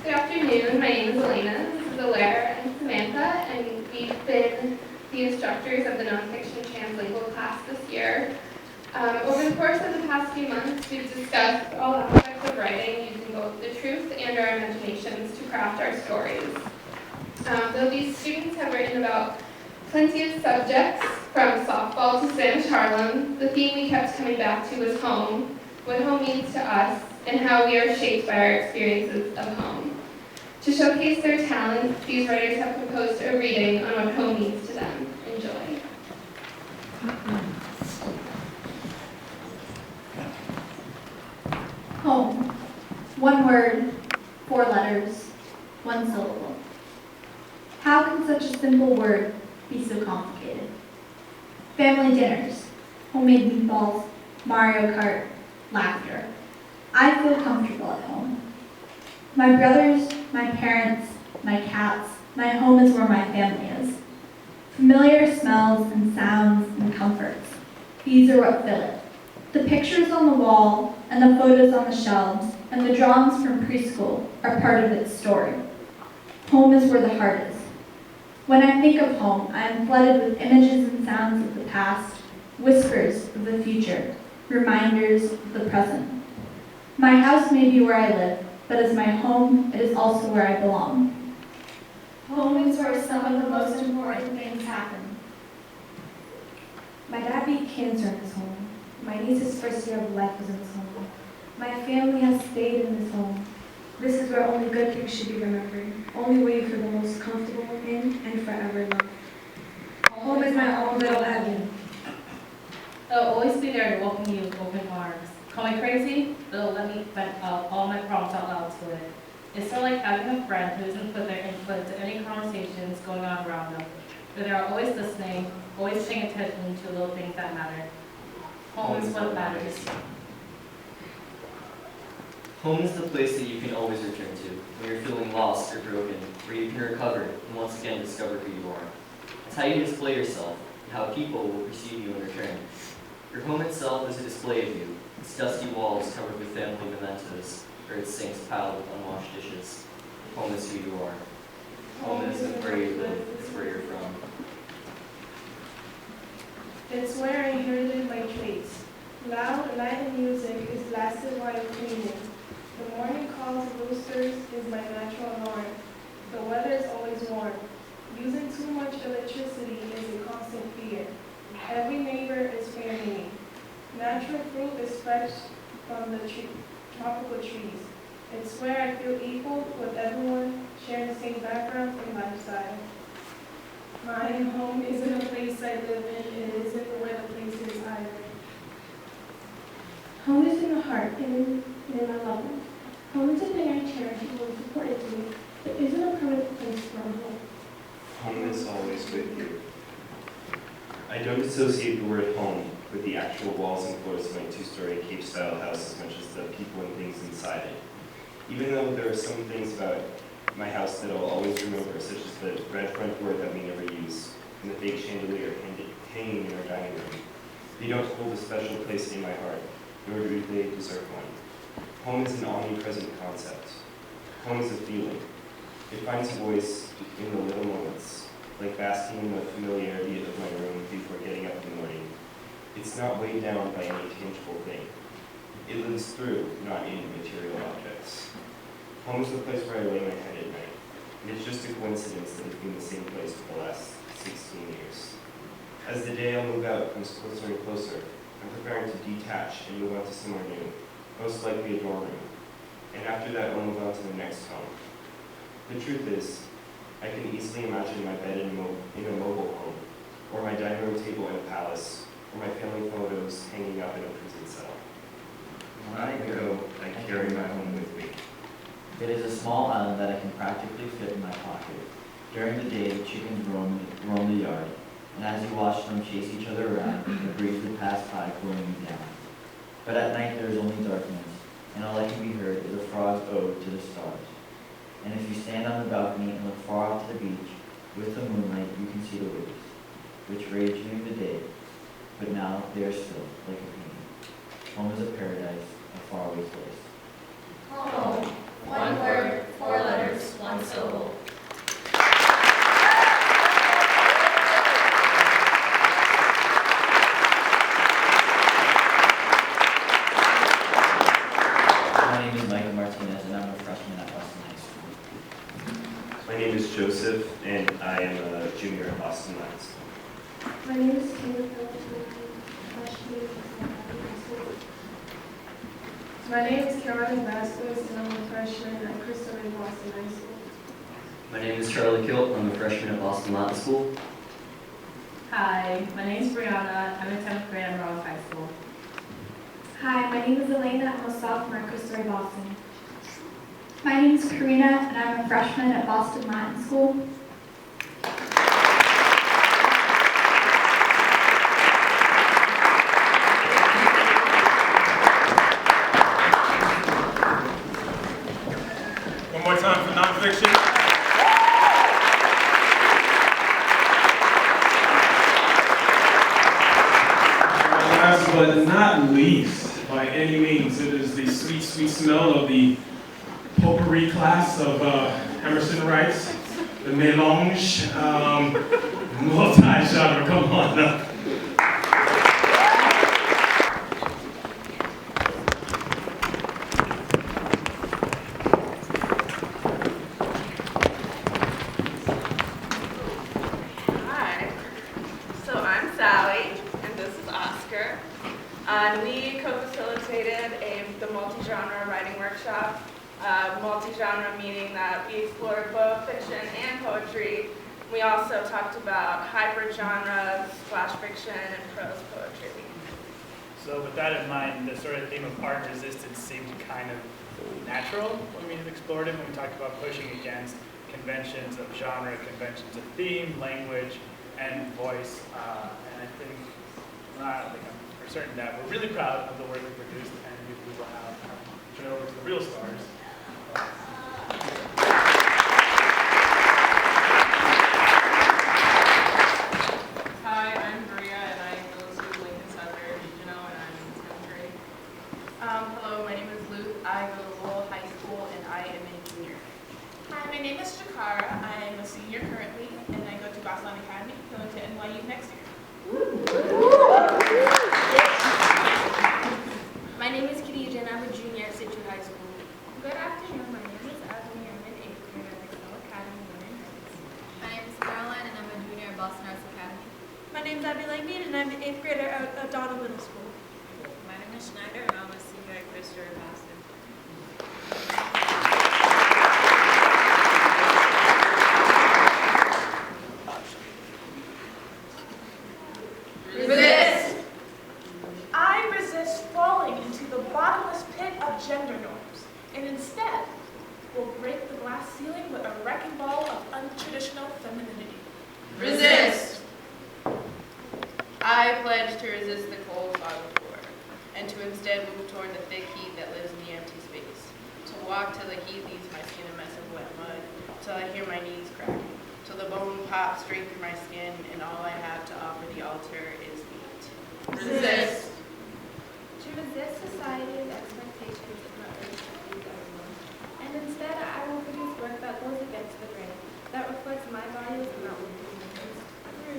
Good afternoon, my name is Elena, this is Alaire and Samantha, and we've been the instructors of the nonfiction translingual class this year. Over the course of the past few months, we've discussed all aspects of writing using both the truth and our imaginations to craft our stories. Though these students have written about plenty of subjects, from softball to Spanish Harlem, the theme we kept coming back to was home, what home means to us, and how we are shaped by our experiences of home. To showcase their talent, these writers have composed a reading on what home means to them. Enjoy.
Home. One word, 4 letters, 1 syllable. How can such a simple word be so complicated? Family dinners, homemade meatballs, Mario Kart, laughter. I feel comfortable at home. My brothers, my parents, my cats, my home is where my family is. Familiar smells and sounds and comforts. These are what fill it. The pictures on the wall and the photos on the shelves and the drawings from preschool are part of its story. Home is where the heart is. When I think of home, I am flooded with images and sounds of the past, whispers of the future, reminders of the present. My house may be where I live, but as my home, it is also where I belong.
Home is where some of the most important things happen.
My dad beat cancer in his home. My niece's first year of life was in this home. My family has stayed in this home. This is where only good things should be remembered, only where you feel the most comfortable in and forever loved. Home is my own little heaven.
They'll always be there to welcome you with open arms. Call me crazy, but they'll let me vent out all my problems out loud to it. It's sort of like having a friend who doesn't put their input to any conversations going on around them, but they're always listening, always paying attention to little things that matter. Home is what matters.
Home is the place that you can always return to when you're feeling lost or broken, where you can recover and once again discover who you are. It's how you display yourself and how people will perceive you in return. Your home itself is a display of you, its dusty walls covered with family mementos, or its sinks piled with unwashed dishes. Home is who you are. Home isn't where you live, it's where you're from.
It's where I inherited my traits. Loud, light music is blasted while cleaning. The morning calls of roosters is my natural alarm. The weather is always warm. Using too much electricity is a constant fear. Every neighbor is fair game. Natural fruit is fresh from the tropical trees. It's where I feel equal with everyone, sharing the same background and lifestyle. My home isn't a place I live in, it isn't where the place is either. Home is in the heart and in my loved ones. Home is a thing I cherish and will support it to me, but isn't a permanent place for a home.
Home is always with you. I don't associate the word home with the actual walls and floors of my two-story Cape-style house as much as the people and things inside it. Even though there are some things about my house that I'll always remember, such as the red front door that we never use, and the fake chandelier hanging in our dining room. They don't hold a special place in my heart, nor do they deserve one. Home is an omnipresent concept. Home is a feeling. It finds a voice in the little moments, like basking in the familiarity of my room before getting up in the morning. It's not weighed down by any tangible thing. It lives through, not in, material objects. Home is the place where I lay my head at night, and it's just a coincidence that it's been the same place for the last 16 years. As the day I'll move out comes closer and closer, I'm preparing to detach and move on to somewhere new, most likely a dorm room. And after that, I'll move on to the next home. The truth is, I can easily imagine my bed in a mobile home, or my dining room table in a palace, or my family photos hanging up in a prison cell. When I go, I carry my home with me.
It is a small island that I can practically fit in my pocket. During the day, chickens roam the yard, and as you watch them chase each other around, the breeze will pass by cooling you down. But at night there is only darkness, and all that can be heard is a frog's ode to the stars. And if you stand on the balcony and look far off to the beach, with the moonlight you can see the waves, which rage during the day, but now they are still, like a painting. Home is a paradise, a faraway place.
Home. One word, 4 letters, 1 syllable.
My name is Michael Martinez, and I'm a freshman at Boston High School.
My name is Joseph, and I am a junior at Boston High School.
My name is Taylor Phillips, and I'm a freshman at high school. My name is Caroline Vasquez, and I'm a freshman at Crystal Ray Boston High School.
My name is Charlie Kilt. I'm a freshman at Boston Latin School.
Hi, my name is Brianna. I'm in 10th grade at Morrow High School.
Hi, my name is Elena. I'm a sophomore at Crystal Ray Boston. My name is Karina, and I'm a freshman at Boston Latin School.
One more time for nonfiction. Last but not least, by any means, it is the sweet, sweet smell of the potpourri class of Emerson Writes, the melange, multi-genre. Come on up.
Hi. So I'm Sally, and this is Oscar. And we co-facilitated the multi-genre writing workshop. Multi-genre meaning that we explored both fiction and poetry. We also talked about hybrid genres, flash fiction, and prose poetry.
So with that in mind, the sort of theme of art resistance seemed kind of natural when we explored it, when we talked about pushing against conventions of genre, conventions of theme, language, and voice. And I think I'm for certain that we're really proud of the work we produced, and we will have over to the real stars.
Hi, I'm Maria, and I go to Lincoln Sudbury Regional, and I'm in 10th grade. Hello, my name is Luke. I go to Lowell High School, and I am a junior.
Hi, my name is Jakara. I am a senior currently, and I go to Boston Academy, going to NYU next year.
My name is Khadija, and I'm a junior at Citrus High School.
Good afternoon. My name is Ashley. I'm an 8th grader at Excel Academy, Women Heights.
My name is Caroline, and I'm a junior at Boston Arts Academy.
My name is Abby Langmead, and I'm an 8th grader at O'Donnell Middle School.
My name is Schneider, and I'm a senior at Christopher Boston.
Resist! I resist falling into the bottomless pit of gender norms, and instead will break the glass ceiling with a wrecking ball of untraditional femininity.
Resist! I pledge to resist the cold fog of war, and to instead move toward the thick heat that lives in the empty space. To walk till the heat leaves my skin a mess of wet mud, till I hear my knees cracking, till the bone pops straight through my skin, and all I have to offer the altar is meat. Resist!
To resist society's expectations of not respecting everyone. And instead, I will produce work that goes against the grain, that reflects my values and not what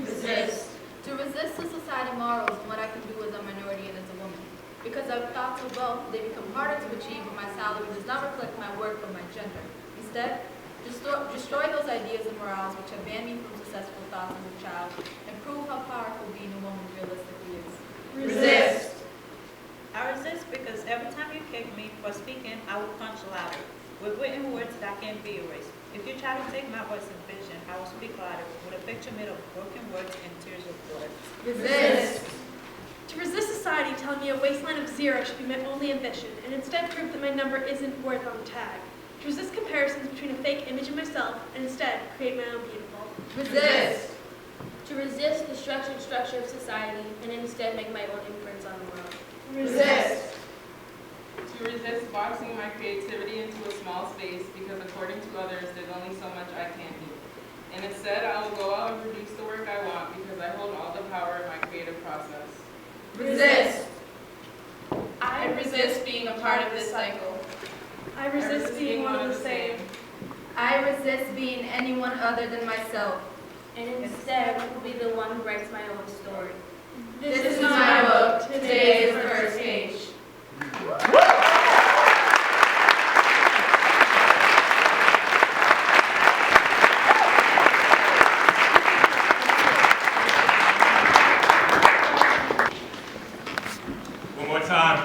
Resist. To resist the society morals and what I can do as a minority and as a woman. Because our thoughts of wealth, they become harder to achieve when my salary does not reflect my work or my gender. Instead, destroy those ideas and morals which have banned me from successful thoughts as a child, and prove how powerful being a woman realistically is. Resist.
I resist because every time you kick me for speaking, I will punch louder, with written words that can't be erased. If you try to take my voice and vision, I will speak louder, with a picture made of broken words and tears of blood.
Resist.
To resist society telling me a waistline of 0 should be my only ambition, and instead prove that my number isn't worth on the tag. To resist comparisons between a fake image of myself, and instead create my own beautiful.
Resist. To resist the structured structure of society, and instead make my own imprints on the world.
Resist!
To resist boxing my creativity into a small space because according to others, there's only so much I can do. And instead, I will go out and produce the work I want because I hold all the power in my creative process.
Resist! I resist being a part of this cycle.
I resist being one of the same.
I resist being anyone other than myself.
And instead, will be the one who writes my own story.
This is my book. Today is the first page.
One more time.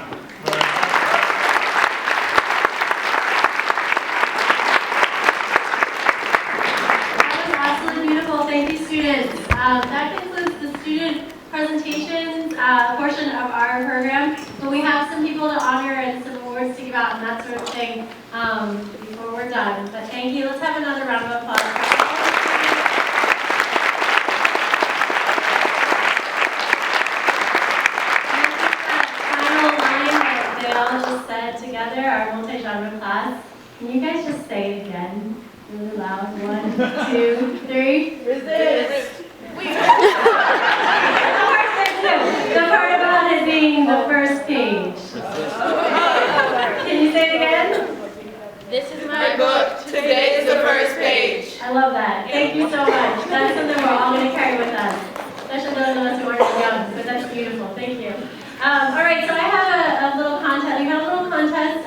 That was absolutely beautiful. Thank you, students. That concludes the student presentations portion of our program. But we have some people to honor and some awards to give out and that sort of thing before we're done. But thank you. Let's have another round of applause. Final line that they all just said together, our multi-genre class. Can you guys just say it again? Really loud. 1, 2, 3.
Resist.
The part about it being the first page. Can you say it again?
This is my book. Today is the first page.
I love that. Thank you so much. That's something we're all going to carry with us, especially those of us who aren't as young, but that's beautiful. Thank you. All right, so I have a little contest. We have a little contest.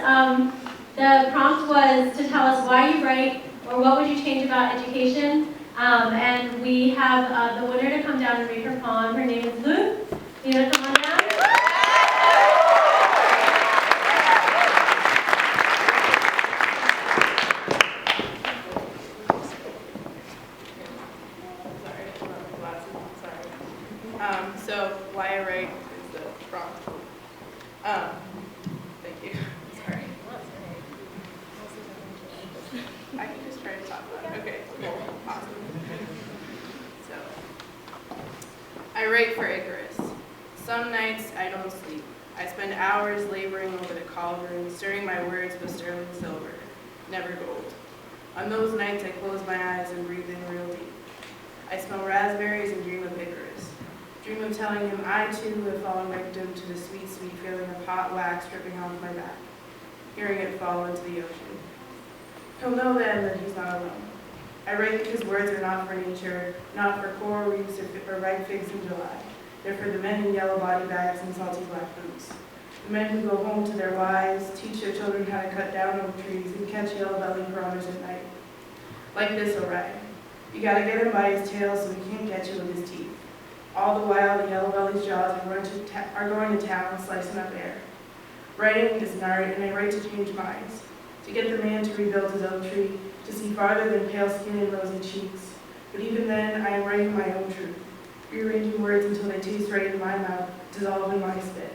The prompt was to tell us why you write or what would you change about education. And we have the winner to come down and read her poem. Her name is Luke. You want to come on down?
So why I write is the prompt. Thank you. Sorry. I can just try to talk about it. Okay, cool. Awesome. So, I write for Icarus. Some nights I don't sleep. I spend hours laboring over the cauldron, stirring my words with sterling silver, never gold. On those nights I close my eyes and breathe in real deep. I smell raspberries and dream of Icarus. Dream of telling him I too have fallen victim to the sweet, sweet feeling of hot wax dripping off my back, hearing it fall into the ocean. He'll know then that he's not alone. I write because words are not for nature, not for coral reefs or ripe figs in July. They're for the men in yellow body bags and salty black boots. The men who go home to their wives, teach their children how to cut down oak trees and catch yellow-bellied piranhas at night. Like this, Orion. You gotta get him by his tail so he can't get you with his teeth. All the while, the yellow-bellied's jaws are going to town, slicing up air. Writing is an art, and I write to change minds. To get the man to rebuild his oak tree, to see farther than pale skin and rosy cheeks. But even then, I am writing my own truth, rearranging words until they taste right in my mouth, dissolve in my spit.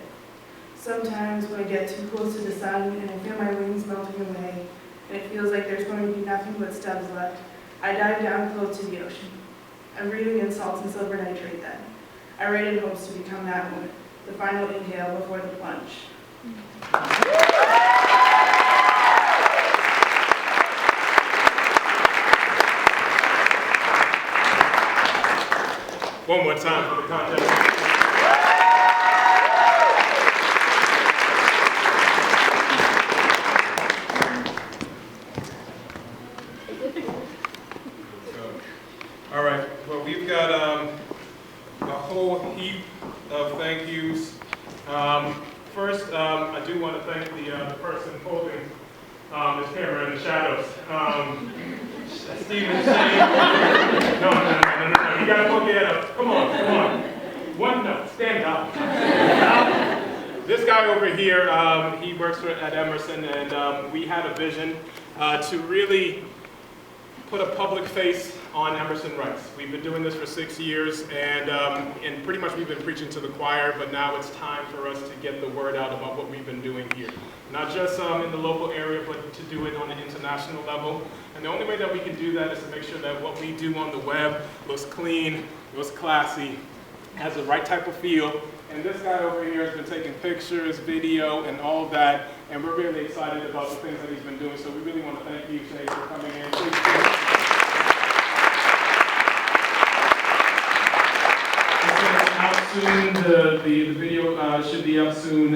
Sometimes when I get too close to the sun and I feel my wings melting away, and it feels like there's going to be nothing but stubs left, I dive down close to the ocean. I'm breathing in salts and silver nitrate then. I write in hopes to become that one, the final inhale before the plunge.
One more time for the contest. All right, well, we've got a whole heap of thank yous. First, I do want to thank the person holding this camera in the shadows. Stephen Shane. No, you gotta poke your head up. Come on. One note, stand up. This guy over here, he works at Emerson, and we had a vision to really put a public face on Emerson Writes. We've been doing this for 6 years, and pretty much we've been preaching to the choir, but now it's time for us to get the word out about what we've been doing here. Not just in the local area, but to do it on an international level. And the only way that we can do that is to make sure that what we do on the web looks clean, looks classy, has the right type of feel. And this guy over here has been taking pictures, video, and all of that, and we're really excited about the things that he's been doing. So we really want to thank you, Shay, for coming in. Out soon. The video should be up soon.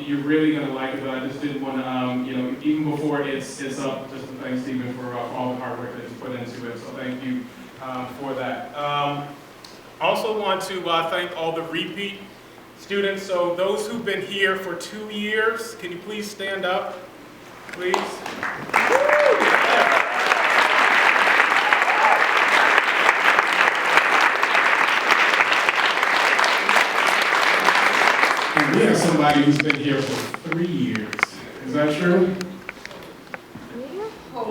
You're really gonna like it, but I just didn't want to, even before it's up, just to thank Stephen for all the hard work that you put into it. So thank you for that. I also want to thank all the repeat students. So those who've been here for 2 years, can you please stand up, please? And we have somebody who's been here for 3 years. Is that true?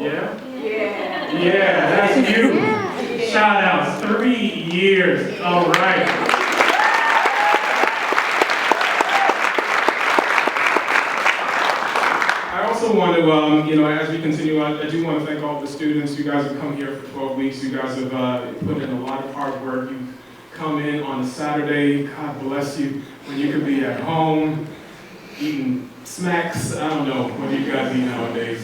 Yeah?
Yeah.
Yeah, that's you. Yeah. Shout outs, 3 years. All right. I also want to, as we continue on, I do want to thank all the students. You guys have come here for 12 weeks. You guys have put in a lot of hard work. You've come in on a Saturday, God bless you, when you could be at home, eating snacks. I don't know, what do you guys eat nowadays?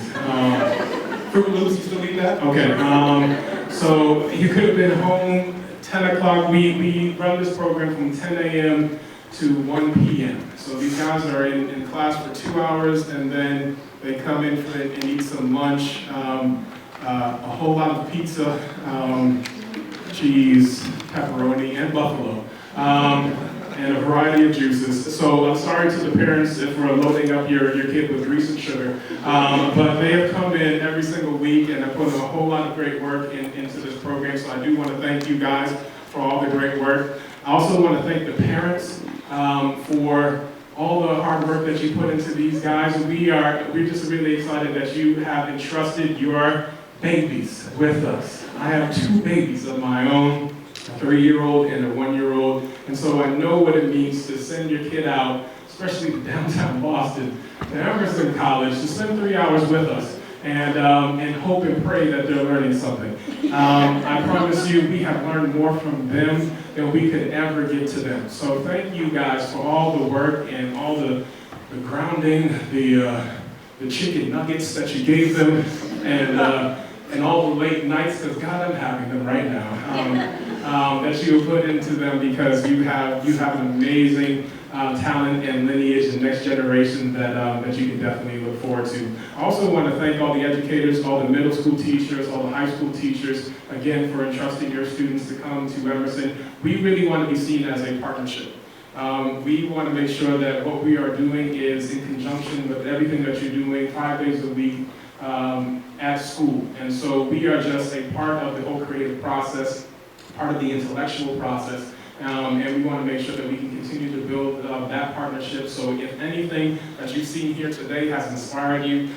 Fruit Loops, you still eat that? Okay, so you could have been home 10 o'clock. We run this program from 10 a.m. to 1 p.m. So these guys are in class for 2 hours, and then they come in and eat some lunch, a whole lot of pizza, cheese, pepperoni, and buffalo, and a variety of juices. So I'm sorry to the parents if we're loading up your kid with grease and sugar, but they have come in every single week and have put a whole lot of great work into this program, so I do want to thank you guys for all the great work. I also want to thank the parents for all the hard work that you put into these guys. We're just really excited that you have entrusted your babies with us. I have 2 babies of my own, a 3-year-old and a 1-year-old, and so I know what it means to send your kid out, especially to downtown Boston, to Emerson College, to spend 3 hours with us. and hope and pray that they're learning something. I promise you, we have learned more from them than we could ever get to them. So thank you guys for all the work and all the grounding, the chicken nuggets that you gave them, and all the late nights, because God, I'm having them right now, that you put into them, because you have an amazing talent and lineage and next generation that you can definitely look forward to. I also want to thank all the educators, all the middle school teachers, all the high school teachers, again, for entrusting your students to come to Emerson. We really want to be seen as a partnership. We want to make sure that what we are doing is in conjunction with everything that you're doing 5 days a week at school. And so we are just a part of the whole creative process, part of the intellectual process, and we want to make sure that we can continue to build that partnership. So if anything that you've seen here today has inspired you,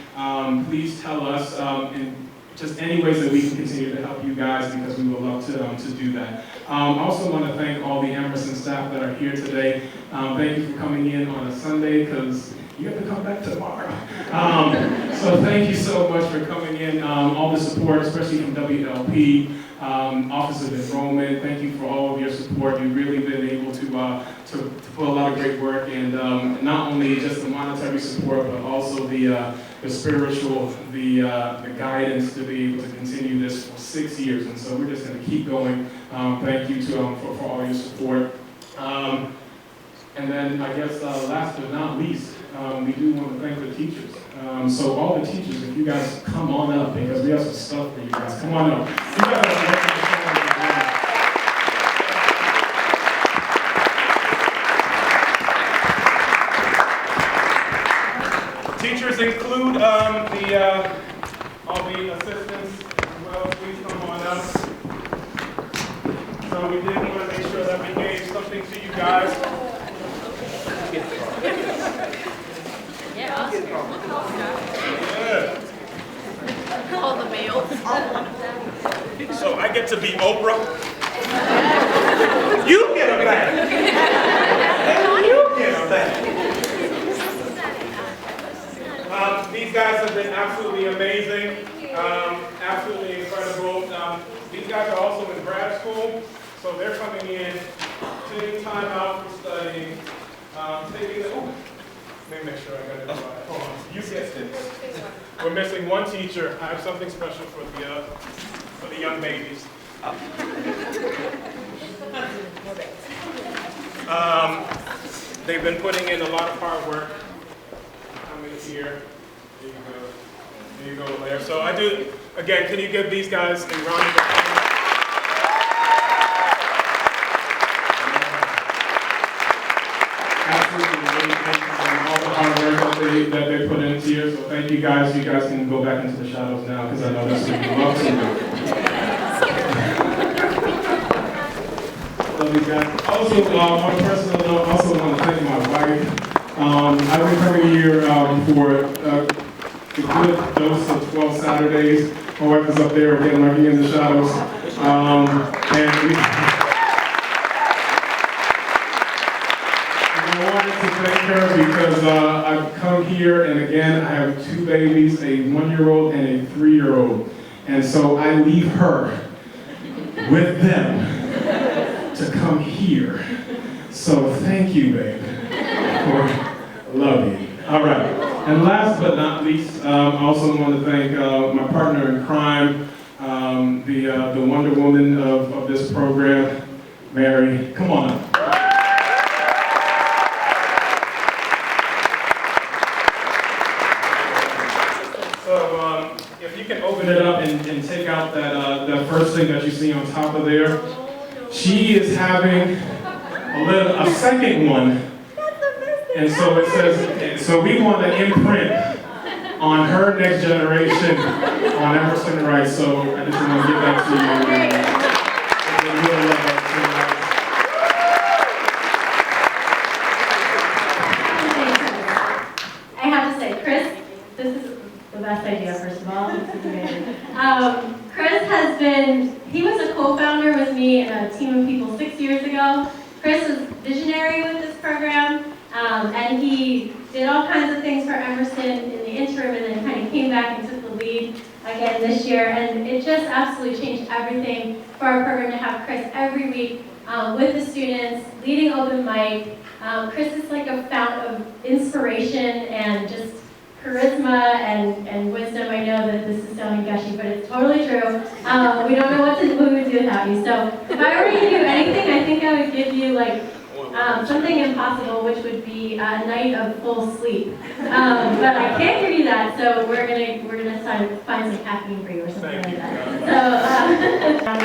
please tell us in just any ways that we can continue to help you guys, because we would love to do that. I also want to thank all the Emerson staff that are here today. Thank you for coming in on a Sunday, because you have to come back tomorrow. So thank you so much for coming in. All the support, especially from WLP, Office of Enrollment. Thank you for all of your support. You've really been able to put a lot of great work, and not only just the monetary support, but also the spiritual, the guidance to be able to continue this for 6 years. And so we're just going to keep going. Thank you for all your support. And then I guess last but not least, we do want to thank the teachers. So all the teachers, if you guys come on up, because we have some stuff for you guys. Come on up. You guys are welcome to come on up. Teachers include all the assistants as well. Please come on up. So we did want to make sure that we gave something to you guys.
Yeah,
All the males.
So I get to be Oprah. You get a bag. You get a bag. These guys have been absolutely amazing, absolutely incredible. These guys are also in grad school, so they're coming in, taking time out for studying, taking the, let me make sure I got it right. Hold on, you guessed it. We're missing one teacher. I have something special for the young babies. They've been putting in a lot of hard work. Come in here. There you go. There you go, Blair. So I do, again, can you give these guys a round of applause? Absolutely amazing, and all the hard work that they put into here. So thank you guys. You guys can go back into the shadows now, because I know that's what you love to do. Love you guys. Also, on a personal note, I also want to thank my wife. I've been coming here for a good dose of 12 Saturdays. My wife is up there again, lurking in the shadows. I wanted to thank her because I've come here, and again, I have 2 babies, a 1-year-old and a 3-year-old. And so I leave her with them to come here. So thank you, babe. Love you. All right. And last but not least, I also want to thank my partner in crime, the Wonder Woman of this program, Mary. Come on up. So if you can open it up and take out that first thing that you see on top of there, she is having a second one. And so it says, so we want to imprint on her next generation on EmersonWRITES. So I just want to give that to you.
I have to say, Chris, this is the best idea, first of all. This is amazing. Chris has been, he was a co-founder with me in a team of people 6 years ago. Chris was visionary with this program. And he did all kinds of things for Emerson in the interim, and then kind of came back and took the lead
again this year, and it just absolutely changed everything for our program to have Chris every week with the students, leading open mic. Chris is like a fount of inspiration and just charisma and wisdom. I know that this is sounding gushy, but it's totally true. We don't know what we would do without you. So if I were to give you anything, I think I would give you like something impossible, which would be a night of full sleep. But I can't give you that, so we're gonna find some caffeine for you or something like that. So.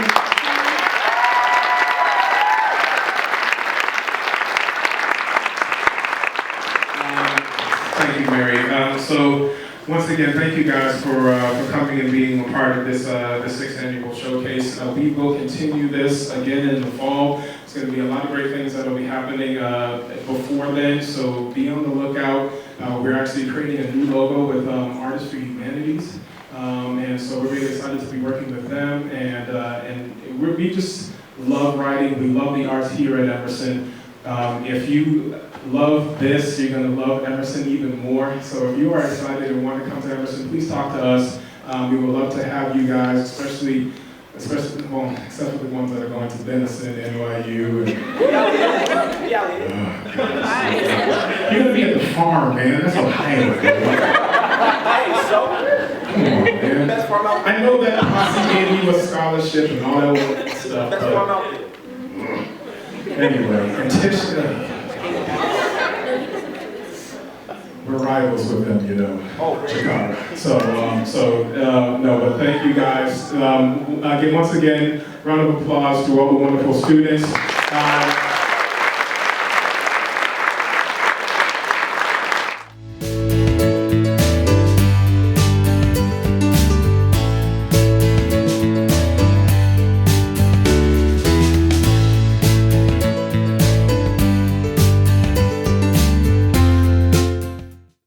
Thank you, Mary. So once again, thank you guys for coming and being a part of this the 6th annual showcase. We will continue this again in the fall. There's going to be a lot of great things that will be happening before then, so be on the lookout. We're actually creating a new logo with Artists for Humanities, and so we're really excited to be working with them. And we just love writing. We love the arts here at Emerson. If you love this, you're going to love Emerson even more. So if you are excited and want to come to Emerson, please talk to us. We would love to have you guys, especially, well, except for the ones that are going to Denison, NYU. And, you're going to be at the farm, man. That's Ohio. Come on, man. I know that Posse gave you a scholarship and all that stuff. But anyway, and Tish, we're rivals with them, you know, Chicago. No, but thank you guys. Once again, round of applause to all the wonderful students.